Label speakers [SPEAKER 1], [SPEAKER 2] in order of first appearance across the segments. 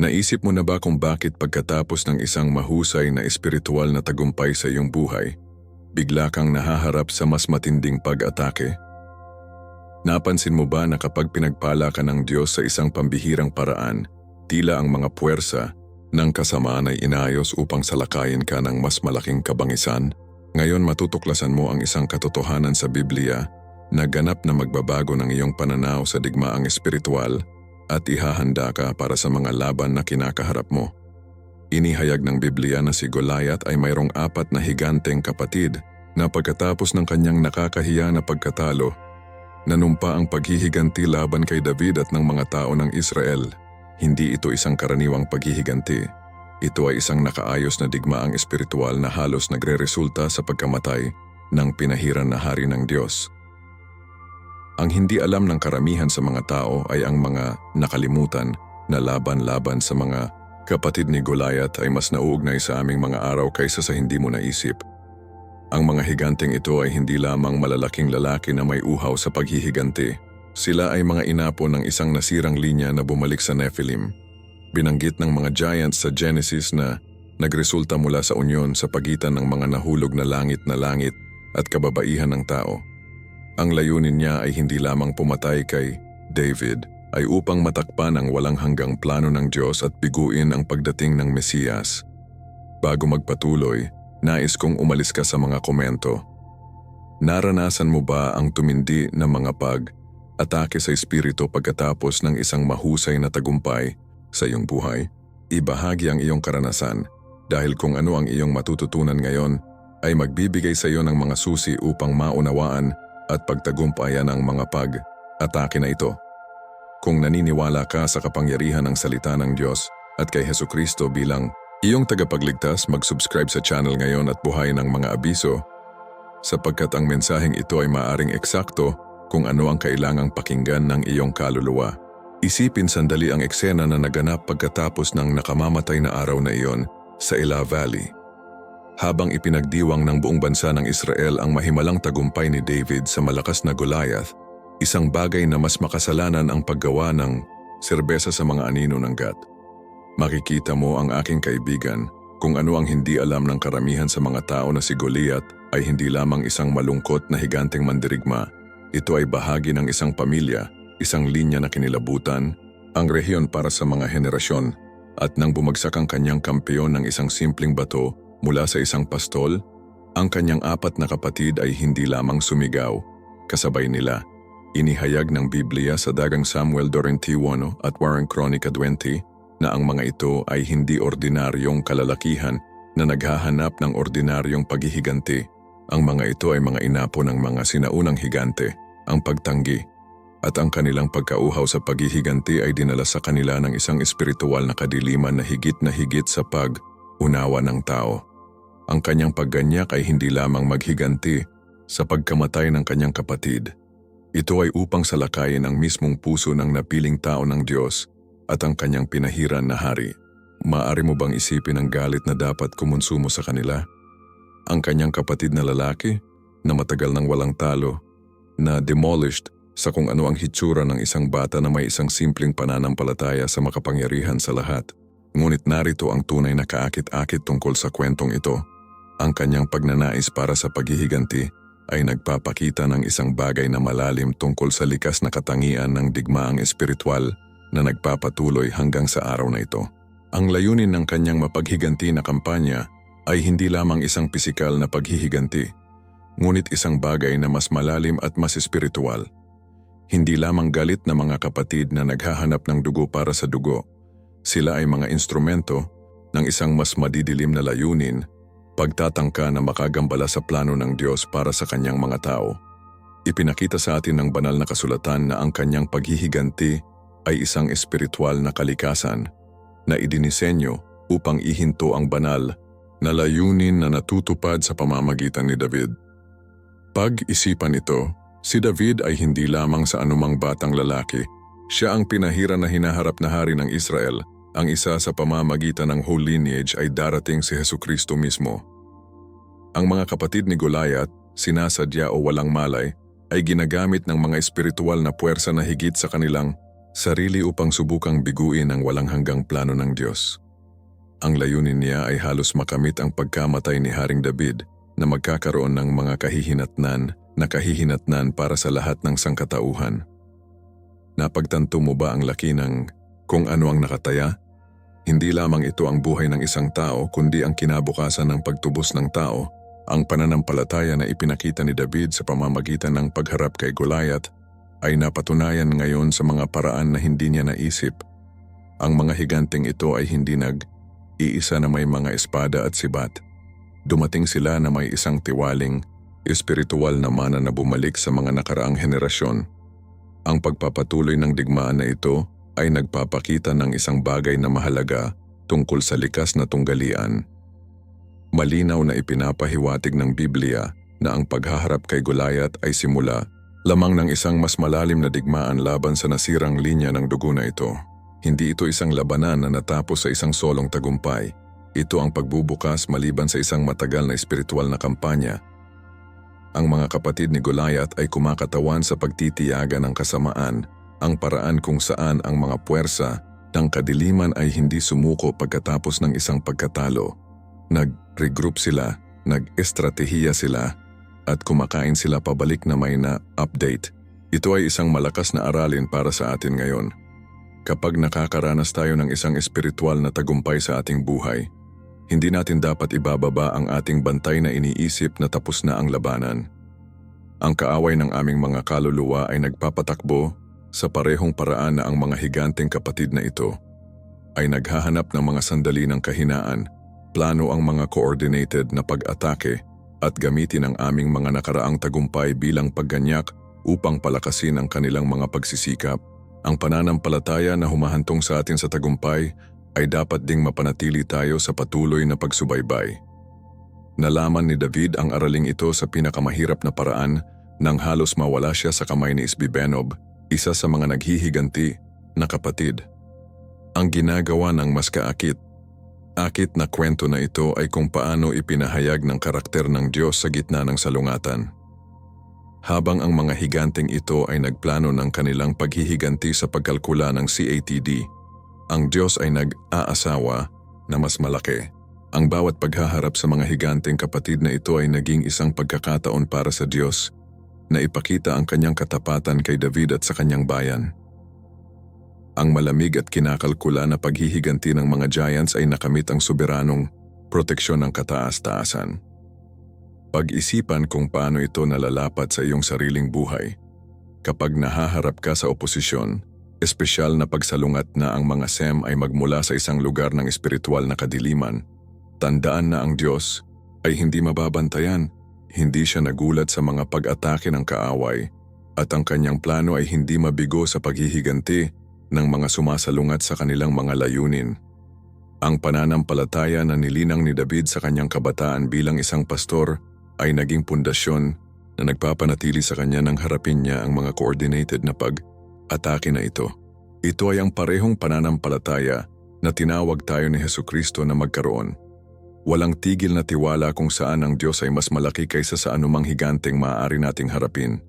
[SPEAKER 1] Naisip mo na ba kung bakit pagkatapos ng isang mahusay na espiritual na tagumpay sa iyong buhay, bigla kang nahaharap sa mas matinding pag-atake? Napansin mo ba na kapag pinagpala ka ng Diyos sa isang pambihirang paraan, tila ang mga puwersa ng kasamaan ay inayos upang salakayin ka ng mas malaking kabangisan? Ngayon matutuklasan mo ang isang katotohanan sa Biblia na ganap na magbabago ng iyong pananaw sa digmaang espiritual at ihahanda ka para sa mga laban na kinakaharap mo. Inihayag ng Biblia na si Goliath ay mayroong 4 na higanteng kapatid na pagkatapos ng kanyang nakakahiya na pagkatalo, nanumpa ang paghihiganti laban kay David at ng mga tao ng Israel. Hindi ito isang karaniwang paghihiganti. Ito ay isang nakaayos na digmaang espiritual na halos nagre-resulta sa pagkamatay ng pinahiran na hari ng Diyos. Ang hindi alam ng karamihan sa mga tao ay ang mga nakalimutan na laban-laban sa mga kapatid ni Goliath ay mas nauugnay sa aming mga araw kaysa sa hindi mo naisip. Ang mga higanteng ito ay hindi lamang malalaking lalaki na may uhaw sa paghihiganti. Sila ay mga inapo ng isang nasirang linya na bumalik sa Nephilim. Binanggit ng mga giants sa Genesis na nagresulta mula sa unyon sa pagitan ng mga nahulog na langit at kababaihan ng tao. Ang layunin niya ay hindi lamang pumatay kay David, ay upang matakpan ang walang hanggang plano ng Diyos at biguin ang pagdating ng Mesiyas. Bago magpatuloy, nais kong umalis ka sa mga komento. Naranasan mo ba ang tumindi na mga pag-atake sa espiritu pagkatapos ng isang mahusay na tagumpay sa iyong buhay? Ibahagi ang iyong karanasan dahil kung ano ang iyong matututunan ngayon ay magbibigay sa iyo ng mga susi upang maunawaan at pagtagumpayan ang mga pag-atake na ito. Kung naniniwala ka sa kapangyarihan ng salita ng Diyos at kay Hesukristo bilang iyong tagapagligtas, mag-subscribe sa channel ngayon at buhayin ang mga abiso sapagkat ang mensaheng ito ay maaring eksakto kung ano ang kailangang pakinggan ng iyong kaluluwa. Isipin sandali ang eksena na naganap pagkatapos ng nakamamatay na araw na iyon sa Elah Valley. Habang ipinagdiwang ng buong bansa ng Israel ang mahimalang tagumpay ni David sa malakas na Goliath, isang bagay na mas makasalanan ang paggawa ng serbesa sa mga anino ng Gat. Makikita mo ang aking kaibigan kung ano ang hindi alam ng karamihan sa mga tao na si Goliath ay hindi lamang isang malungkot na higanteng mandirigma. Ito ay bahagi ng isang pamilya, isang linya na kinilabutan, ang rehiyon para sa mga henerasyon, at nang bumagsak ang kanyang kampeon ng isang simpleng bato mula sa isang pastol, ang kanyang 4 na kapatid ay hindi lamang sumigaw, kasabay nila. Inihayag ng Biblia sa dagang Samuel 21 at Warren Chronica 20 na ang mga ito ay hindi ordinaryong kalalakihan na naghahanap ng ordinaryong paghihiganti. Ang mga ito ay mga inapo ng mga sinaunang higante, ang pagtanggi, at ang kanilang pagkauhaw sa paghihiganti ay dinala sa kanila ng isang espiritual na kadiliman na higit sa pag-unawa ng tao. Ang kanyang pagganyak ay hindi lamang maghiganti sa pagkamatay ng kanyang kapatid. Ito ay upang salakayin ang mismong puso ng napiling tao ng Diyos at ang kanyang pinahiran na hari. Maaari mo bang isipin ang galit na dapat kumonsumo sa kanila? Ang kanyang kapatid na lalaki na matagal nang walang talo, na demolished sa kung ano ang hitsura ng isang bata na may isang simpleng pananampalataya sa makapangyarihan sa lahat. Ngunit narito ang tunay na kaakit-akit tungkol sa kwentong ito. Ang kanyang pagnanais para sa paghihiganti ay nagpapakita ng isang bagay na malalim tungkol sa likas na katangian ng digmaang espiritual na nagpapatuloy hanggang sa araw na ito. Ang layunin ng kanyang mapaghiganti na kampanya ay hindi lamang isang pisikal na paghihiganti, ngunit isang bagay na mas malalim at mas espiritual. Hindi lamang galit na mga kapatid na naghahanap ng dugo para sa dugo. Sila ay mga instrumento ng isang mas madidilim na layunin, pagtatangka na makagambala sa plano ng Diyos para sa kanyang mga tao. Ipinakita sa atin ng banal na kasulatan na ang kanyang paghihiganti ay isang espiritual na kalikasan na idinisenyo upang ihinto ang banal na layunin na natutupad sa pamamagitan ni David. Pag-isipan ito, si David ay hindi lamang sa anumang batang lalaki. Siya ang pinahiran na hinaharap na hari ng Israel. Ang isa sa pamamagitan ng whole lineage ay darating si Hesukristo mismo. Ang mga kapatid ni Goliath, sinasadya o walang malay, ay ginagamit ng mga espiritual na puwersa na higit sa kanilang Sarili upang subukang biguin ang walang hanggang plano ng Diyos. Ang layunin niya ay halos makamit ang pagkamatay ni Haring David na magkakaroon ng mga kahihinatnan para sa lahat ng sangkatauhan. Napagtanto mo ba ang laki ng kung ano ang nakataya? Hindi lamang ito ang buhay ng isang tao kundi ang kinabukasan ng pagtubos ng tao, ang pananampalataya na ipinakita ni David sa pamamagitan ng pagharap kay Goliath ay napatunayan ngayon sa mga paraan na hindi niya naisip. Ang mga higanteng ito ay hindi iisa na may mga espada at sibat. Dumating sila na may isang tiwaling, espiritual na mana na bumalik sa mga nakaraang henerasyon. Ang pagpapatuloy ng digmaan na ito ay nagpapakita ng isang bagay na mahalaga tungkol sa likas na tunggalian. Malinaw na ipinapahiwatig ng Biblia na ang paghaharap kay Goliath ay simula lamang ng isang mas malalim na digmaan laban sa nasirang linya ng dugo na ito. Hindi ito isang labanan na natapos sa isang solong tagumpay. Ito ang pagbubukas maliban sa isang matagal na espiritual na kampanya. Ang mga kapatid ni Goliath ay kumakatawan sa pagtitiyaga ng kasamaan, ang paraan kung saan ang mga puwersa ng kadiliman ay hindi sumuko pagkatapos ng isang pagkatalo. Nag-regroup sila, nag-estratehiya sila, at kumakain sila pabalik na may na-update. Ito ay isang malakas na aralin para sa atin ngayon. Kapag nakakaranas tayo ng isang espiritual na tagumpay sa ating buhay, hindi natin dapat ibababa ang ating bantay na iniisip na tapos na ang labanan. Ang kaaway ng aming mga kaluluwa ay nagpapatakbo sa parehong paraan na ang mga higanteng kapatid na ito ay naghahanap ng mga sandali ng kahinaan, plano ang mga coordinated na pag-atake at gamitin ang aming mga nakaraang tagumpay bilang pagganyak upang palakasin ang kanilang mga pagsisikap. Ang pananampalataya na humahantong sa atin sa tagumpay ay dapat ding mapanatili tayo sa patuloy na pagsubaybay. Nalaman ni David ang araling ito sa pinakamahirap na paraan nang halos mawala siya sa kamay ni Isbi-Benob, isa sa mga naghihiganti na kapatid. Ang ginagawa ng mas kaakit na kwento na ito ay kung paano ipinahayag ng karakter ng Diyos sa gitna ng salungatan. Habang ang mga higanteng ito ay nagplano ng kanilang paghihiganti sa pagkalkula ng CATD, ang Diyos ay nag-aasawa na mas malaki. Ang bawat paghaharap sa mga higanteng kapatid na ito ay naging isang pagkakataon para sa Diyos na ipakita ang kanyang katapatan kay David at sa kanyang bayan. Ang malamig at kinakalkula na paghihiganti ng mga giants ay nakamit ang soberanong proteksyon ng kataas-taasan. Pag-isipan kung paano ito nalalapat sa iyong sariling buhay. Kapag nahaharap ka sa oposisyon, espesyal na pagsalungat na ang mga SEM ay magmula sa isang lugar ng espiritual na kadiliman, tandaan na ang Diyos ay hindi mababantayan, hindi siya nagulat sa mga pag-atake ng kaaway, at ang kanyang plano ay hindi mabigo sa paghihiganti ng mga sumasalungat sa kanilang mga layunin. Ang pananampalataya na nilinang ni David sa kanyang kabataan bilang isang pastor ay naging pundasyon na nagpapanatili sa kanya nang harapin niya ang mga coordinated na pag-atake na ito. Ito ay ang parehong pananampalataya na tinawag tayo ni Hesukristo na magkaroon. Walang tigil na tiwala kung saan ang Diyos ay mas malaki kaysa sa anumang higanteng maaari nating harapin.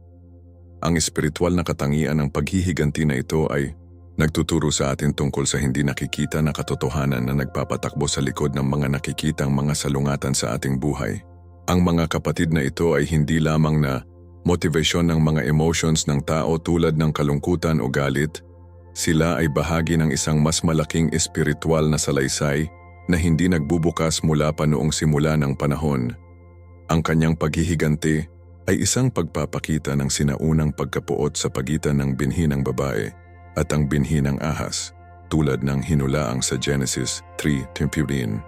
[SPEAKER 1] Ang espiritual na katangian ng paghihiganti na ito ay nagtuturo sa atin tungkol sa hindi nakikita na katotohanan na nagpapatakbo sa likod ng mga nakikitang mga salungatan sa ating buhay. Ang mga kapatid na ito ay hindi lamang na motivasyon ng mga emotions ng tao tulad ng kalungkutan o galit. Sila ay bahagi ng isang mas malaking espiritual na salaysay na hindi nagbubukas mula pa noong simula ng panahon. Ang kanyang paghihiganti ay isang pagpapakita ng sinaunang pagkapuot sa pagitan ng binhi ng babae at ang binhi ng ahas, tulad ng hinulaang sa Genesis 3:15.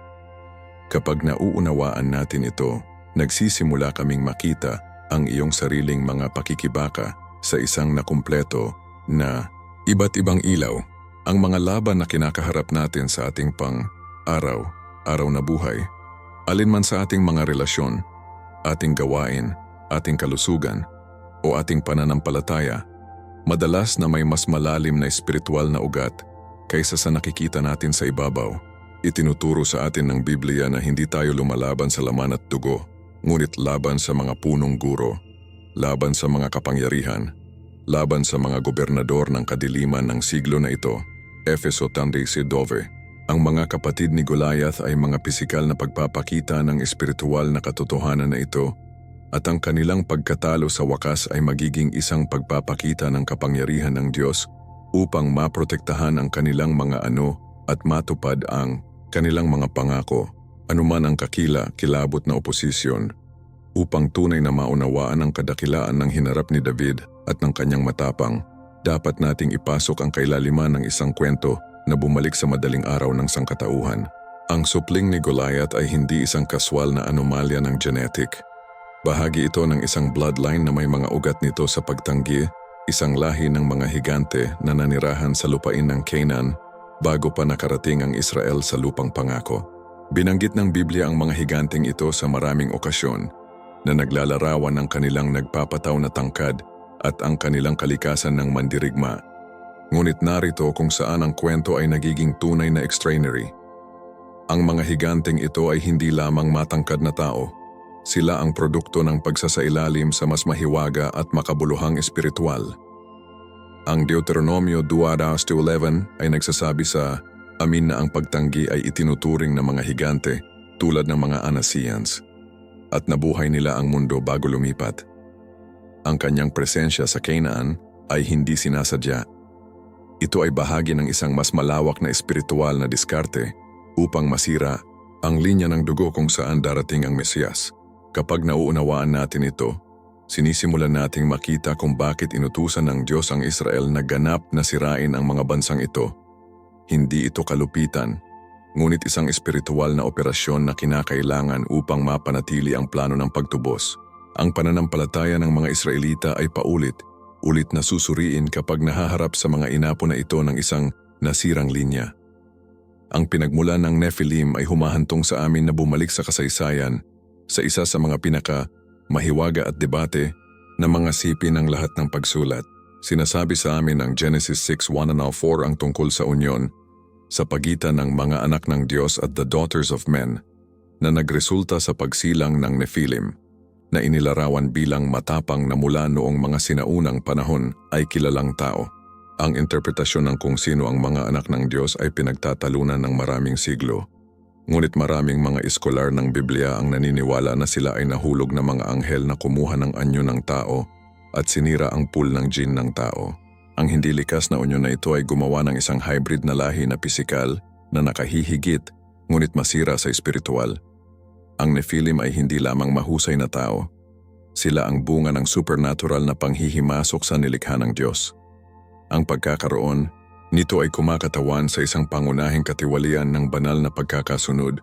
[SPEAKER 1] Kapag nauunawaan natin ito, nagsisimula kaming makita ang iyong sariling mga pakikibaka sa isang nakumpleto na iba't ibang ilaw, ang mga laban na kinakaharap natin sa ating pang-araw na buhay. Alinman sa ating mga relasyon, ating gawain, ating kalusugan, o ating pananampalataya, madalas na may mas malalim na espiritual na ugat kaysa sa nakikita natin sa ibabaw. Itinuturo sa atin ng Biblia na hindi tayo lumalaban sa laman at dugo, ngunit laban sa mga punong guro, laban sa mga kapangyarihan, laban sa mga gobernador ng kadiliman ng siglo na ito, Efeso 19. Ang mga kapatid ni Goliath ay mga pisikal na pagpapakita ng espiritual na katotohanan na ito, at ang kanilang pagkatalo sa wakas ay magiging isang pagpapakita ng kapangyarihan ng Diyos upang maprotektahan ang kanilang mga at matupad ang kanilang mga pangako, anuman ang kilabot na oposisyon. Upang tunay na maunawaan ang kadakilaan ng hinarap ni David at ng kanyang matapang, dapat nating ipasok ang kailaliman ng isang kwento na bumalik sa madaling araw ng sangkatauhan. Ang supling ni Goliath ay hindi isang kaswal na anomalya ng genetic. Bahagi ito ng isang bloodline na may mga ugat nito sa pagtanggi, isang lahi ng mga higante na nanirahan sa lupain ng Canaan bago pa nakarating ang Israel sa lupang pangako. Binanggit ng Biblia ang mga higanteng ito sa maraming okasyon na naglalarawan ng kanilang nagpapataw na tangkad at ang kanilang kalikasan ng mandirigma. Ngunit narito kung saan ang kwento ay nagiging tunay na extraordinary. Ang mga higanteng ito ay hindi lamang matangkad na tao. Sila ang produkto ng pagsasailalim sa mas mahiwaga at makabuluhang espiritual. Ang Deuteronomio 2:11 ay nagsasabi sa amin na ang pagtanggi ay itinuturing ng mga higante tulad ng mga Anasians, at nabuhay nila ang mundo bago lumipat. Ang kanyang presensya sa Canaan ay hindi sinasadya. Ito ay bahagi ng isang mas malawak na espiritual na diskarte upang masira ang linya ng dugo kung saan darating ang Mesiyas. Kapag nauunawaan natin ito, sinisimulan nating makita kung bakit inutusan ng Diyos ang Israel na ganap na sirain ang mga bansang ito. Hindi ito kalupitan, ngunit isang espiritual na operasyon na kinakailangan upang mapanatili ang plano ng pagtubos. Ang pananampalataya ng mga Israelita ay paulit-ulit na susuriin kapag nahaharap sa mga inapo na ito ng isang nasirang linya. Ang pinagmulan ng Nephilim ay humahantong sa amin na bumalik sa kasaysayan sa isa sa mga mahiwaga at debate na mga sipi ng lahat ng pagsulat. Sinasabi sa amin ng Genesis 6:1-4 ang tungkol sa unyon sa pagitan ng mga anak ng Diyos at the daughters of men na nagresulta sa pagsilang ng Nephilim na inilarawan bilang matapang na mula noong mga sinaunang panahon ay kilalang tao. Ang interpretasyon ng kung sino ang mga anak ng Diyos ay pinagtatalunan ng maraming siglo. Ngunit maraming mga eskolar ng Biblia ang naniniwala na sila ay nahulog na mga anghel na kumuha ng anyo ng tao at sinira ang pool ng jinn ng tao. Ang hindi likas na unyo na ito ay gumawa ng isang hybrid na lahi na pisikal na nakahihigit ngunit masira sa espiritual. Ang Nephilim ay hindi lamang mahusay na tao. Sila ang bunga ng supernatural na panghihimasok sa nilikha ng Diyos. Ang pagkakaroon nito ay kumakatawan sa isang pangunahing katiwalian ng banal na pagkakasunod.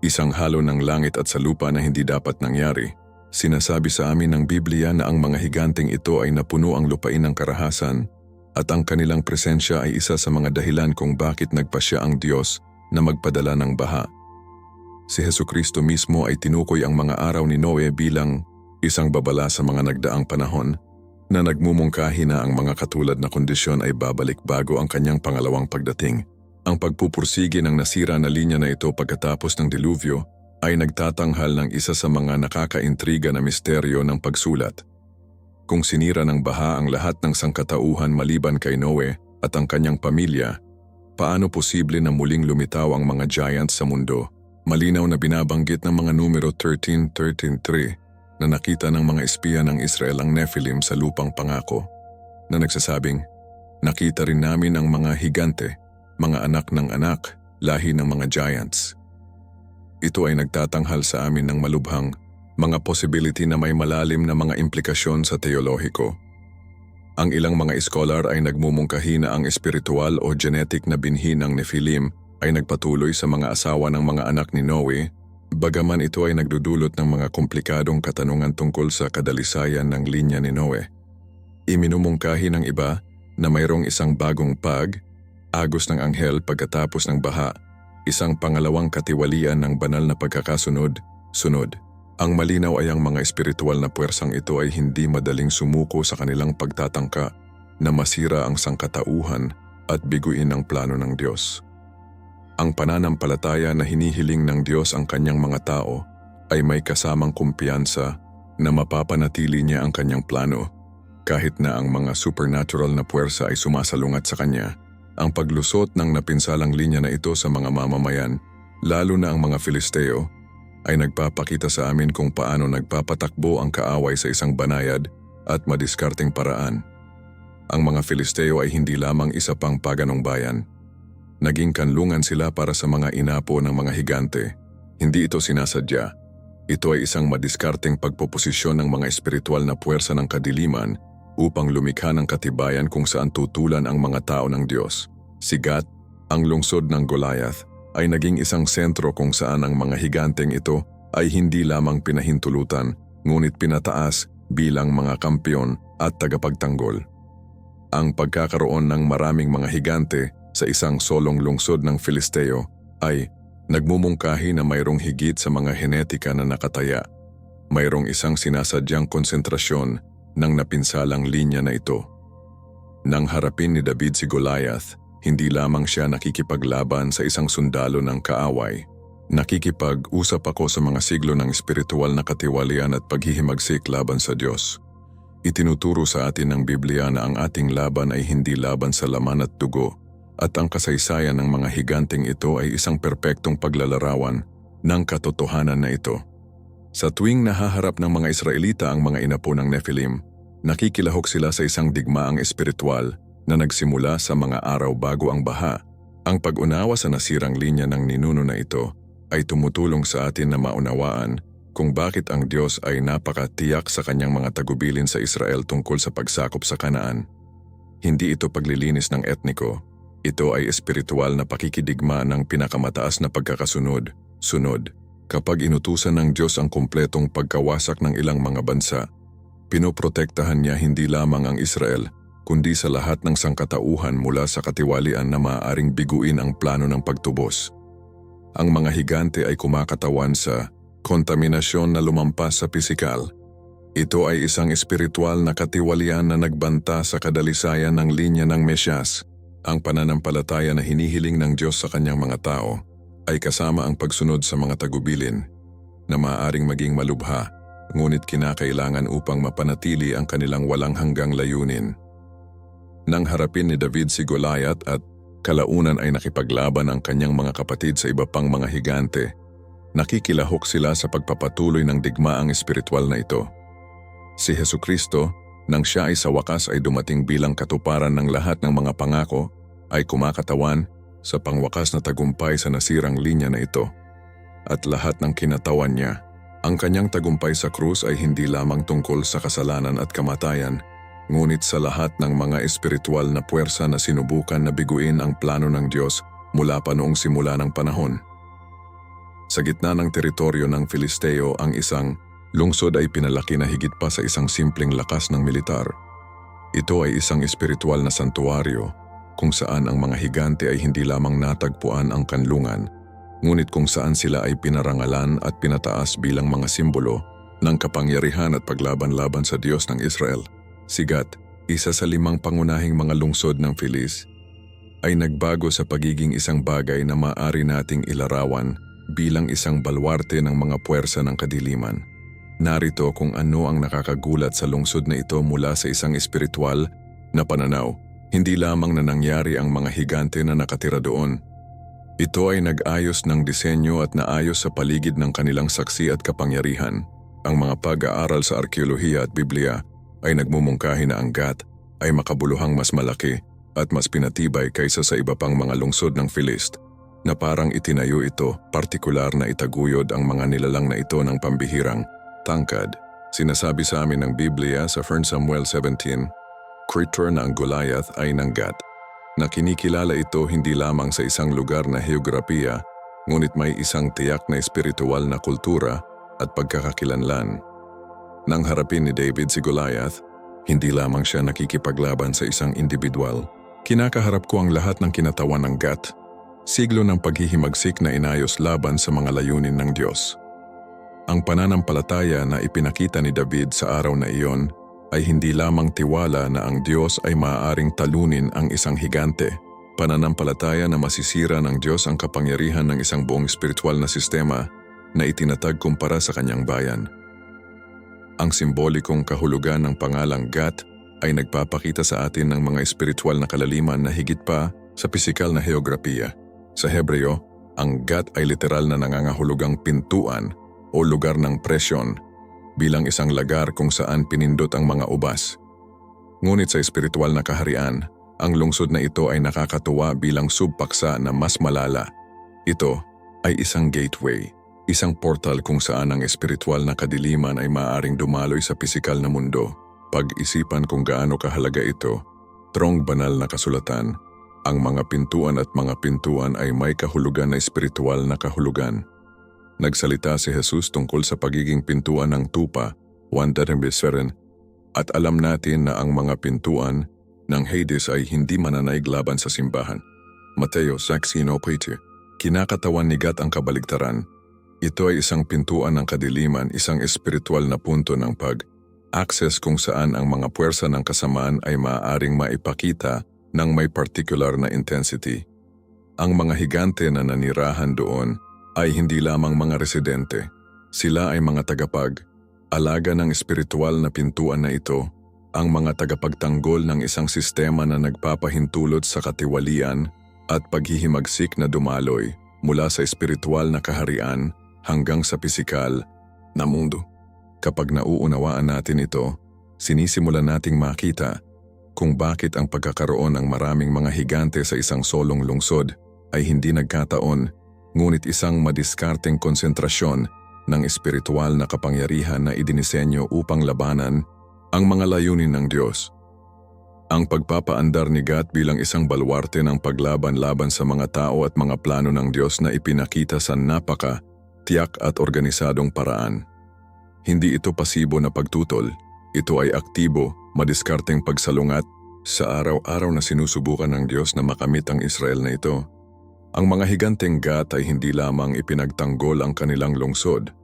[SPEAKER 1] Isang halo ng langit at sa lupa na hindi dapat nangyari. Sinasabi sa amin ng Biblia na ang mga higanteng ito ay napuno ang lupain ng karahasan at ang kanilang presensya ay isa sa mga dahilan kung bakit nagpasya ang Diyos na magpadala ng baha. Si Hesukristo mismo ay tinukoy ang mga araw ni Noe bilang isang babala sa mga nagdaang panahon na nagmumungkahi na ang mga katulad na kondisyon ay babalik bago ang kanyang pangalawang pagdating. Ang pagpupursige ng nasira na linya na ito pagkatapos ng diluvyo ay nagtatanghal ng isa sa mga nakakaintriga na misteryo ng pagsulat. Kung sinira ng baha ang lahat ng sangkatauhan maliban kay Noe at ang kanyang pamilya, paano posible na muling lumitaw ang mga giants sa mundo? Malinaw na binabanggit ng mga numero 13:13-3 na nakita ng mga espiya ng Israel ang Nephilim sa lupang pangako, na nagsasabing, nakita rin namin ang mga higante, mga anak ng anak, lahi ng mga giants. Ito ay nagtatanghal sa amin ng malubhang mga possibility na may malalim na mga implikasyon sa teolohiko. Ang ilang mga eskolar ay nagmumungkahi na ang espiritual o genetic na binhi ng Nephilim ay nagpatuloy sa mga asawa ng mga anak ni Noe, bagaman ito ay nagdudulot ng mga komplikadong katanungan tungkol sa kadalisayan ng linya ni Noe. Iminumungkahi ng iba na mayroong isang bagong agos ng anghel pagkatapos ng baha, isang pangalawang katiwalian ng banal na pagkakasunod. Ang malinaw ay ang mga espiritual na puwersang ito ay hindi madaling sumuko sa kanilang pagtatangka na masira ang sangkatauhan at biguin ang plano ng Diyos. Ang pananampalataya na hinihiling ng Diyos ang kanyang mga tao ay may kasamang kumpiyansa na mapapanatili niya ang kanyang plano. Kahit na ang mga supernatural na puwersa ay sumasalungat sa kanya, ang paglusot ng napinsalang linya na ito sa mga mamamayan, lalo na ang mga Filisteo, ay nagpapakita sa amin kung paano nagpapatakbo ang kaaway sa isang banayad at madiskarteng paraan. Ang mga Filisteo ay hindi lamang isa pang paganong bayan. Naging kanlungan sila para sa mga inapo ng mga higante. Hindi ito sinasadya. Ito ay isang madiskarteng pagpoposisyon ng mga espiritual na puwersa ng kadiliman upang lumikha ng katibayan kung saan tutulan ang mga tao ng Diyos. Si Gat, ang lungsod ng Goliath, ay naging isang sentro kung saan ang mga higanteng ito ay hindi lamang pinahintulutan, ngunit pinataas bilang mga kampyon at tagapagtanggol. Ang pagkakaroon ng maraming mga higante sa isang solong lungsod ng Filisteo ay nagmumungkahi na mayroong higit sa mga henetika na nakataya. Mayroong isang sinasadyang konsentrasyon ng napinsalang linya na ito. Nang harapin ni David si Goliath, hindi lamang siya nakikipaglaban sa isang sundalo ng kaaway. Nakikipag-usap ako sa mga siglo ng espiritual na katiwalian at paghihimagsik laban sa Diyos. Itinuturo sa atin ng Biblia na ang ating laban ay hindi laban sa laman at dugo, at ang kasaysayan ng mga higanteng ito ay isang perpektong paglalarawan ng katotohanan na ito. Sa tuwing nahaharap ng mga Israelita ang mga inapo ng Nephilim, nakikilahok sila sa isang digmaang espiritual na nagsimula sa mga araw bago ang baha. Ang pag-unawa sa nasirang linya ng ninuno na ito ay tumutulong sa atin na maunawaan kung bakit ang Diyos ay napakatiyak sa kanyang mga tagubilin sa Israel tungkol sa pagsakop sa Kanaan. Hindi ito paglilinis ng etniko, ito ay espiritual na pakikidigma ng pinakamataas na pagkakasunod. Kapag inutusan ng Diyos ang kumpletong pagkawasak ng ilang mga bansa, pinoprotektahan niya hindi lamang ang Israel, kundi sa lahat ng sangkatauhan mula sa katiwalian na maaaring biguin ang plano ng pagtubos. Ang mga higante ay kumakatawan sa kontaminasyon na lumampas sa pisikal. Ito ay isang espiritual na katiwalian na nagbanta sa kadalisayan ng linya ng Mesyas. Ang pananampalataya na hinihiling ng Diyos sa kanyang mga tao ay kasama ang pagsunod sa mga tagubilin na maaaring maging malubha, ngunit kinakailangan upang mapanatili ang kanilang walang hanggang layunin. Nang harapin ni David si Goliath at kalaunan ay nakipaglaban ang kanyang mga kapatid sa iba pang mga higante, nakikilahok sila sa pagpapatuloy ng digmaang espiritual na ito. Si Hesukristo, nang siya ay sa wakas ay dumating bilang katuparan ng lahat ng mga pangako, ay kumakatawan sa pangwakas na tagumpay sa nasirang linya na ito. At lahat ng kinatawan niya, ang kanyang tagumpay sa krus ay hindi lamang tungkol sa kasalanan at kamatayan, ngunit sa lahat ng mga espiritual na puwersa na sinubukan na biguin ang plano ng Diyos mula pa noong simula ng panahon. Sa gitna ng teritoryo ng Filisteo, ang isang lungsod ay pinalaki na higit pa sa isang simpleng lakas ng militar. Ito ay isang espiritual na santuaryo kung saan ang mga higante ay hindi lamang natagpuan ang kanlungan, ngunit kung saan sila ay pinarangalan at pinataas bilang mga simbolo ng kapangyarihan at paglaban-laban sa Diyos ng Israel. Si Gat, isa sa 5 pangunahing mga lungsod ng Filis, ay nagbago sa pagiging isang bagay na maaari nating ilarawan bilang isang balwarte ng mga puwersa ng kadiliman. Narito kung ano ang nakakagulat sa lungsod na ito mula sa isang espiritual na pananaw. Hindi lamang na nangyari ang mga higante na nakatira doon. Ito ay nag-ayos ng disenyo at naayos sa paligid ng kanilang saksi at kapangyarihan. Ang mga pag-aaral sa arkeolohiya at Biblia ay nagmumungkahi na ang Gat ay makabuluhang mas malaki at mas pinatibay kaysa sa iba pang mga lungsod ng Filist, na parang itinayo ito, partikular na itaguyod ang mga nilalang na ito ng pambihirang tangkad. Sinasabi sa amin ng Biblia sa 1 Samuel 17, creature na ang Goliath ay ng Gat, na kinikilala ito hindi lamang sa isang lugar na heograpiya, ngunit may isang tiyak na espiritual na kultura at pagkakakilanlan. Nang harapin ni David si Goliath, hindi lamang siya nakikipaglaban sa isang individual. Kinakaharap ko ang lahat ng kinatawan ng Gat, siglo ng paghihimagsik na inayos laban sa mga layunin ng Diyos. Ang pananampalataya na ipinakita ni David sa araw na iyon ay hindi lamang tiwala na ang Diyos ay maaaring talunin ang isang higante, pananampalataya na masisira ng Diyos ang kapangyarihan ng isang buong espiritual na sistema na itinatag kumpara sa kanyang bayan. Ang simbolikong kahulugan ng pangalang Gat ay nagpapakita sa atin ng mga espiritual na kalaliman na higit pa sa pisikal na heograpiya. Sa Hebreo, ang Gat ay literal na nangangahulugang pintuan o lugar ng presyon bilang isang lagar kung saan pinindot ang mga ubas. Ngunit sa espiritual na kaharian, ang lungsod na ito ay nakakatuwa bilang subpaksa na mas malala. Ito ay isang gateway, isang portal kung saan ang espiritual na kadiliman ay maaaring dumaloy sa pisikal na mundo. Pag-isipan kung gaano kahalaga ito, Trong banal na kasulatan, ang mga pintuan at mga pintuan ay may kahulugan na espiritual na kahulugan. Nagsalita si Jesus tungkol sa pagiging pintuan ng tupa, 1:7, at alam natin na ang mga pintuan ng Hades ay hindi mananaig laban sa simbahan. Mateo 6:8, kinakatawan ni Gat ang kabaligtaran. Ito ay isang pintuan ng kadiliman, isang espiritual na punto ng pag-access kung saan ang mga puwersa ng kasamaan ay maaaring maipakita ng may particular na intensity. Ang mga higante na nanirahan doon ay hindi lamang mga residente. Sila ay mga tagapag-alaga ng espiritual na pintuan na ito, ang mga tagapagtanggol ng isang sistema na nagpapahintulot sa katiwalian at paghihimagsik na dumaloy mula sa espiritual na kaharian hanggang sa pisikal na mundo. Kapag nauunawaan natin ito, sinisimulan nating makita kung bakit ang pagkakaroon ng maraming mga higante sa isang solong lungsod ay hindi nagkataon, ngunit isang madiskarteng konsentrasyon ng espiritual na kapangyarihan na idinisenyo upang labanan ang mga layunin ng Diyos. Ang pagpapaandar ni Gat bilang isang balwarte ng paglaban-laban sa mga tao at mga plano ng Diyos na ipinakita sa tiyak at organisadong paraan. Hindi ito pasibo na pagtutol, ito ay aktibo, madiskarteng pagsalungat sa araw-araw na sinusubukan ng Diyos na makamit ang Israel na ito. Ang mga higanteng Gat ay hindi lamang ipinagtanggol ang kanilang lungsod.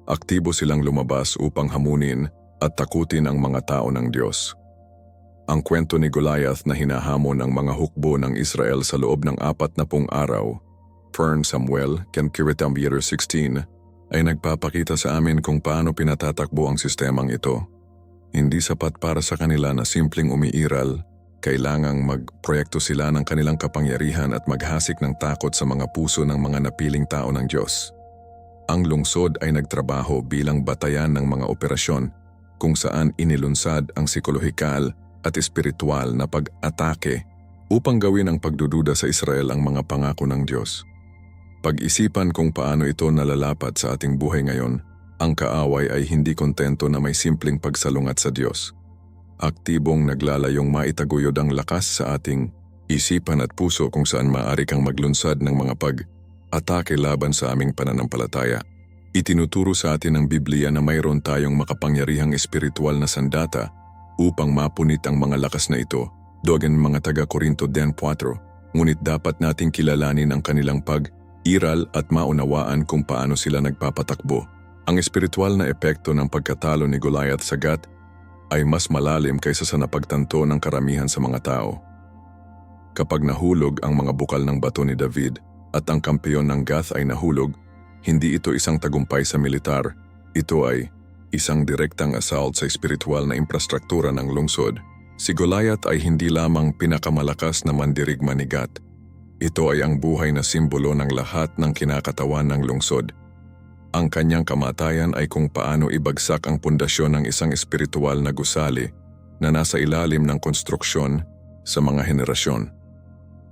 [SPEAKER 1] Aktibo silang lumabas upang hamunin at takutin ang mga tao ng Diyos. Ang kwento ni Goliath na hinahamon ng mga hukbo ng Israel sa loob ng 40 araw, 1 Samuel 16, ay nagpapakita sa amin kung paano pinatatakbo ang sistemang ito. Hindi sapat para sa kanila na simpleng umiiral, kailangang magproyekto sila ng kanilang kapangyarihan at maghasik ng takot sa mga puso ng mga napiling tao ng Diyos. Ang lungsod ay nagtrabaho bilang batayan ng mga operasyon kung saan inilunsad ang psikolohikal at espiritual na pag-atake upang gawin ang pagdududa sa Israel ang mga pangako ng Diyos. Pag-isipan kung paano ito nalalapat sa ating buhay ngayon, ang kaaway ay hindi kontento na may simpleng pagsalungat sa Diyos. Aktibong naglalayong maitaguyod ang lakas sa ating isipan at puso kung saan maaari kang maglunsad ng mga pag-atake laban sa aming pananampalataya. Itinuturo sa atin ng Biblia na mayroon tayong makapangyarihang espiritual na sandata upang mapunit ang mga lakas na ito, dogen mga taga-Korinto 10:4, ngunit dapat nating kilalanin ang kanilang pag-iral at maunawaan kung paano sila nagpapatakbo. Ang espiritual na epekto ng pagkatalo ni Goliath sa Gat ay mas malalim kaysa sa napagtanto ng karamihan sa mga tao. Kapag nahulog ang mga bukal ng bato ni David at ang kampeon ng Gath ay nahulog, hindi ito isang tagumpay sa militar, ito ay isang direktang assault sa espiritual na infrastruktura ng lungsod. Si Goliath ay hindi lamang pinakamalakas na mandirigma ni Gat. Ito ay ang buhay na simbolo ng lahat ng kinakatawan ng lungsod. Ang kanyang kamatayan ay kung paano ibagsak ang pundasyon ng isang espiritual na gusali na nasa ilalim ng konstruksyon sa mga henerasyon.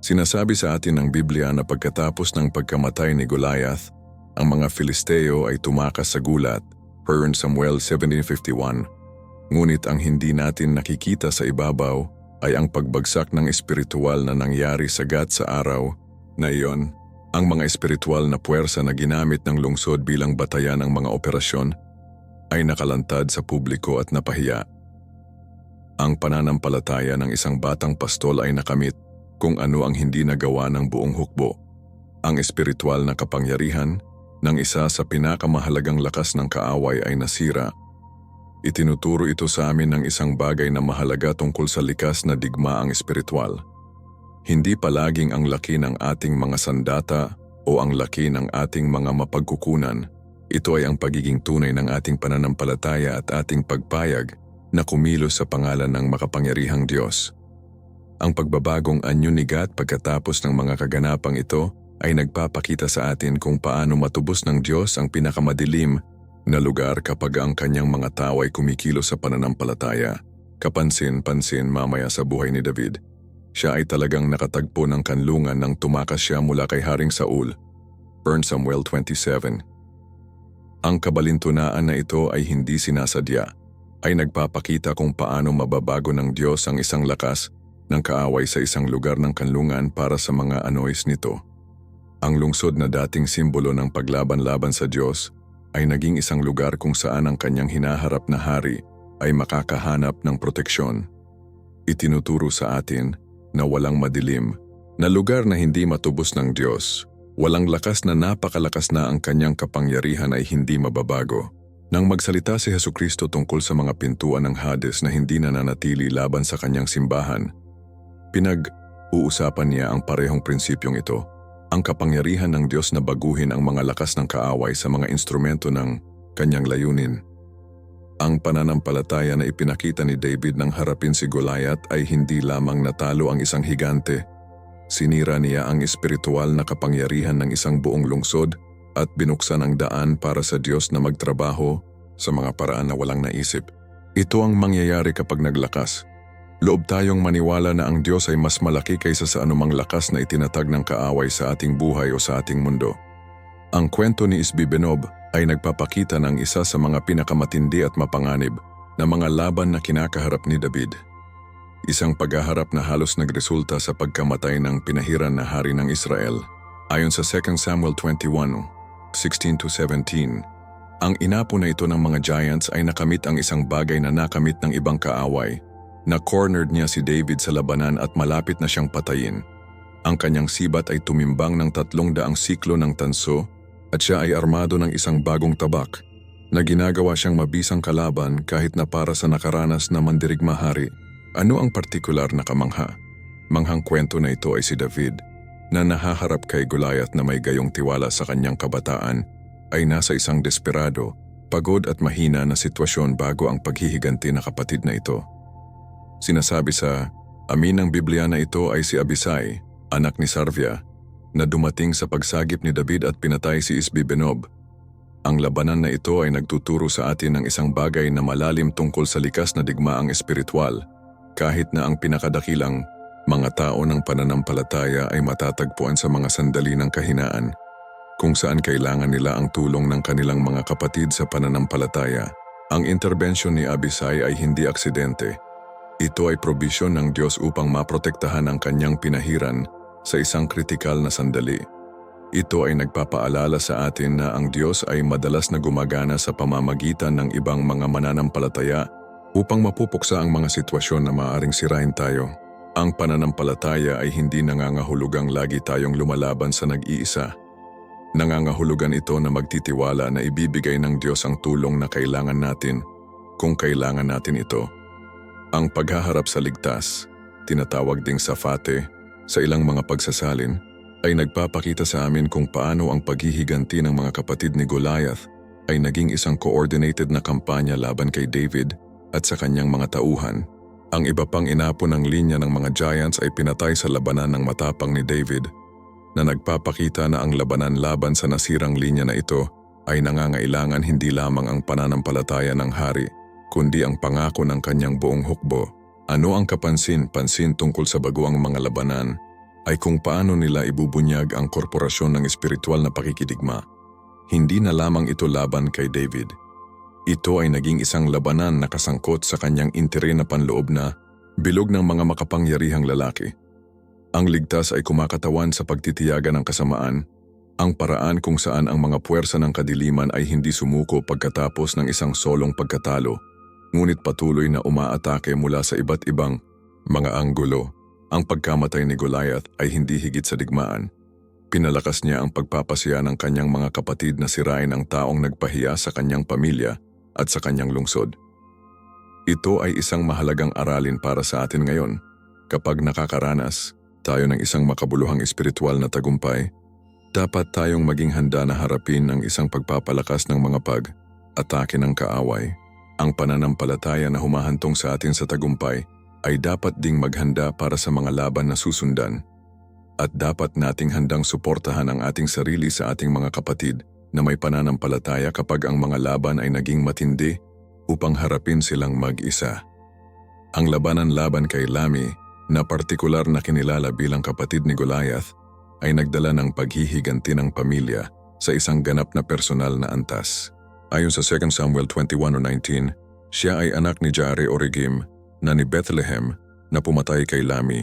[SPEAKER 1] Sinasabi sa atin ng Biblia na pagkatapos ng pagkamatay ni Goliath, ang mga Filisteo ay tumakas sa gulat, 1 Samuel 17:51. Ngunit ang hindi natin nakikita sa ibabaw ay ang pagbagsak ng espiritual na nangyari sa Gat sa araw na iyon. Ang mga espiritual na puwersa na ginamit ng lungsod bilang batayan ng mga operasyon ay nakalantad sa publiko at napahiya. Ang pananampalataya ng isang batang pastol ay nakamit kung ano ang hindi nagawa ng buong hukbo. Ang espiritual na kapangyarihan ng isa sa pinakamahalagang lakas ng kaaway ay nasira. Itinuturo ito sa amin ng isang bagay na mahalaga tungkol sa likas na digmaang espiritual. Hindi palaging ang laki ng ating mga sandata o ang laki ng ating mga mapagkukunan. Ito ay ang pagiging tunay ng ating pananampalataya at ating pagpayag na kumilos sa pangalan ng makapangyarihang Diyos. Ang pagbabagong anyo ni God pagkatapos ng mga kaganapang ito ay nagpapakita sa atin kung paano matubos ng Diyos ang pinakamadilim na lugar kapag ang kanyang mga tao ay kumikilos sa pananampalataya. Kapansin-pansin mamaya sa buhay ni David. Siya ay talagang nakatagpo ng kanlungan nang tumakas siya mula kay Haring Saul. 1 Samuel 27. Ang kabalintunaan na ito ay hindi sinasadya, ay nagpapakita kung paano mababago ng Diyos ang isang lakas ng kaaway sa isang lugar ng kanlungan para sa mga anoys nito. Ang lungsod na dating simbolo ng paglaban-laban sa Diyos ay naging isang lugar kung saan ang kanyang hinaharap na hari ay makakahanap ng proteksyon. Itinuturo sa atin na walang madilim, na lugar na hindi matubos ng Diyos, walang lakas na napakalakas na ang kanyang kapangyarihan ay hindi mababago. Nang magsalita si Hesukristo tungkol sa mga pintuan ng Hades na hindi nananatili laban sa kanyang simbahan, pinag-uusapan niya ang parehong prinsipyong ito, ang kapangyarihan ng Diyos na baguhin ang mga lakas ng kaaway sa mga instrumento ng kanyang layunin. Ang pananampalataya na ipinakita ni David nang harapin si Goliath ay hindi lamang natalo ang isang higante. Sinira niya ang espiritual na kapangyarihan ng isang buong lungsod at binuksan ang daan para sa Diyos na magtrabaho sa mga paraan na walang naisip. Ito ang mangyayari kapag naglakas. Loob tayong maniwala na ang Diyos ay mas malaki kaysa sa anumang lakas na itinatag ng kaaway sa ating buhay o sa ating mundo. Ang kwento ni Isbi-Benob ay nagpapakita ng isa sa mga pinakamatindi at mapanganib na mga laban na kinakaharap ni David. Isang paghaharap na halos nagresulta sa pagkamatay ng pinahiran na hari ng Israel. Ayon sa 2 Samuel 21:16-17, ang inapo na ito ng mga giants ay nakamit ang isang bagay na nakamit ng ibang kaaway, na cornered niya si David sa labanan at malapit na siyang patayin. Ang kanyang sibat ay tumimbang ng 300 siklo ng tanso at siya ay armado ng isang bagong tabak na ginagawa siyang mabisang kalaban kahit na para sa nakaranas na mandirigma hari. Ano ang partikular na kamangha? Manghang kwento na ito ay si David na nahaharap kay Goliath na may gayong tiwala sa kanyang kabataan ay nasa isang desperado, pagod at mahina na sitwasyon bago ang paghihiganti na kapatid na ito. Sinasabi sa amin ng Biblia na ito ay si Abisai, anak ni Sarvia, na dumating sa pagsagip ni David at pinatay si Isbi-Benob. Ang labanan na ito ay nagtuturo sa atin ng isang bagay na malalim tungkol sa likas na digmaang espiritual, kahit na ang pinakadakilang mga tao ng pananampalataya ay matatagpuan sa mga sandali ng kahinaan, kung saan kailangan nila ang tulong ng kanilang mga kapatid sa pananampalataya. Ang interbensyon ni Abisai ay hindi aksidente. Ito ay probisyon ng Diyos upang maprotektahan ang kanyang pinahiran sa isang kritikal na sandali. Ito ay nagpapaalala sa atin na ang Diyos ay madalas na gumagana sa pamamagitan ng ibang mga mananampalataya upang mapupuksa ang mga sitwasyon na maaaring sirain tayo. Ang pananampalataya ay hindi nangangahulugang lagi tayong lumalaban sa nag-iisa. Nangangahulugan ito na magtitiwala na ibibigay ng Diyos ang tulong na kailangan natin kung kailangan natin ito. Ang paghaharap sa ligtas, tinatawag ding safate, sa ilang mga pagsasalin, ay nagpapakita sa amin kung paano ang paghihiganti ng mga kapatid ni Goliath ay naging isang coordinated na kampanya laban kay David at sa kanyang mga tauhan. Ang iba pang inapo ng linya ng mga giants ay pinatay sa labanan ng matapang ni David, na nagpapakita na ang labanan laban sa nasirang linya na ito ay nangangailangan hindi lamang ang pananampalataya ng hari, kundi ang pangako ng kanyang buong hukbo. Ano ang kapansin-pansin tungkol sa baguang mga labanan ay kung paano nila ibubunyag ang korporasyon ng espiritual na pakikidigma. Hindi na lamang ito laban kay David. Ito ay naging isang labanan na kasangkot sa kanyang intere na panloob na bilog ng mga makapangyarihang lalaki. Ang ligtas ay kumakatawan sa pagtitiyaga ng kasamaan, ang paraan kung saan ang mga puwersa ng kadiliman ay hindi sumuko pagkatapos ng isang solong pagkatalo, ngunit patuloy na umaatake mula sa iba't ibang mga anggulo. Ang pagkamatay ni Goliath ay hindi higit sa digmaan. Pinalakas niya ang pagpapasya ng kanyang mga kapatid na sirain ang taong nagpahiya sa kanyang pamilya at sa kanyang lungsod. Ito ay isang mahalagang aralin para sa atin ngayon. Kapag nakakaranas tayo ng isang makabuluhang espiritual na tagumpay, dapat tayong maging handa na harapin ang isang pagpapalakas ng mga pag-atake ng kaaway. Ang pananampalataya na humahantong sa atin sa tagumpay ay dapat ding maghanda para sa mga laban na susundan. At dapat nating handang suportahan ang ating sarili sa ating mga kapatid na may pananampalataya kapag ang mga laban ay naging matindi upang harapin silang mag-isa. Ang labanan-laban kay Lami, na partikular na kinilala bilang kapatid ni Goliath, ay nagdala ng paghihiganti ng pamilya sa isang ganap na personal na antas. Ayon sa 2 Samuel 21:19, siya ay anak ni Jare o Regim na ni Bethlehem na pumatay kay Lami.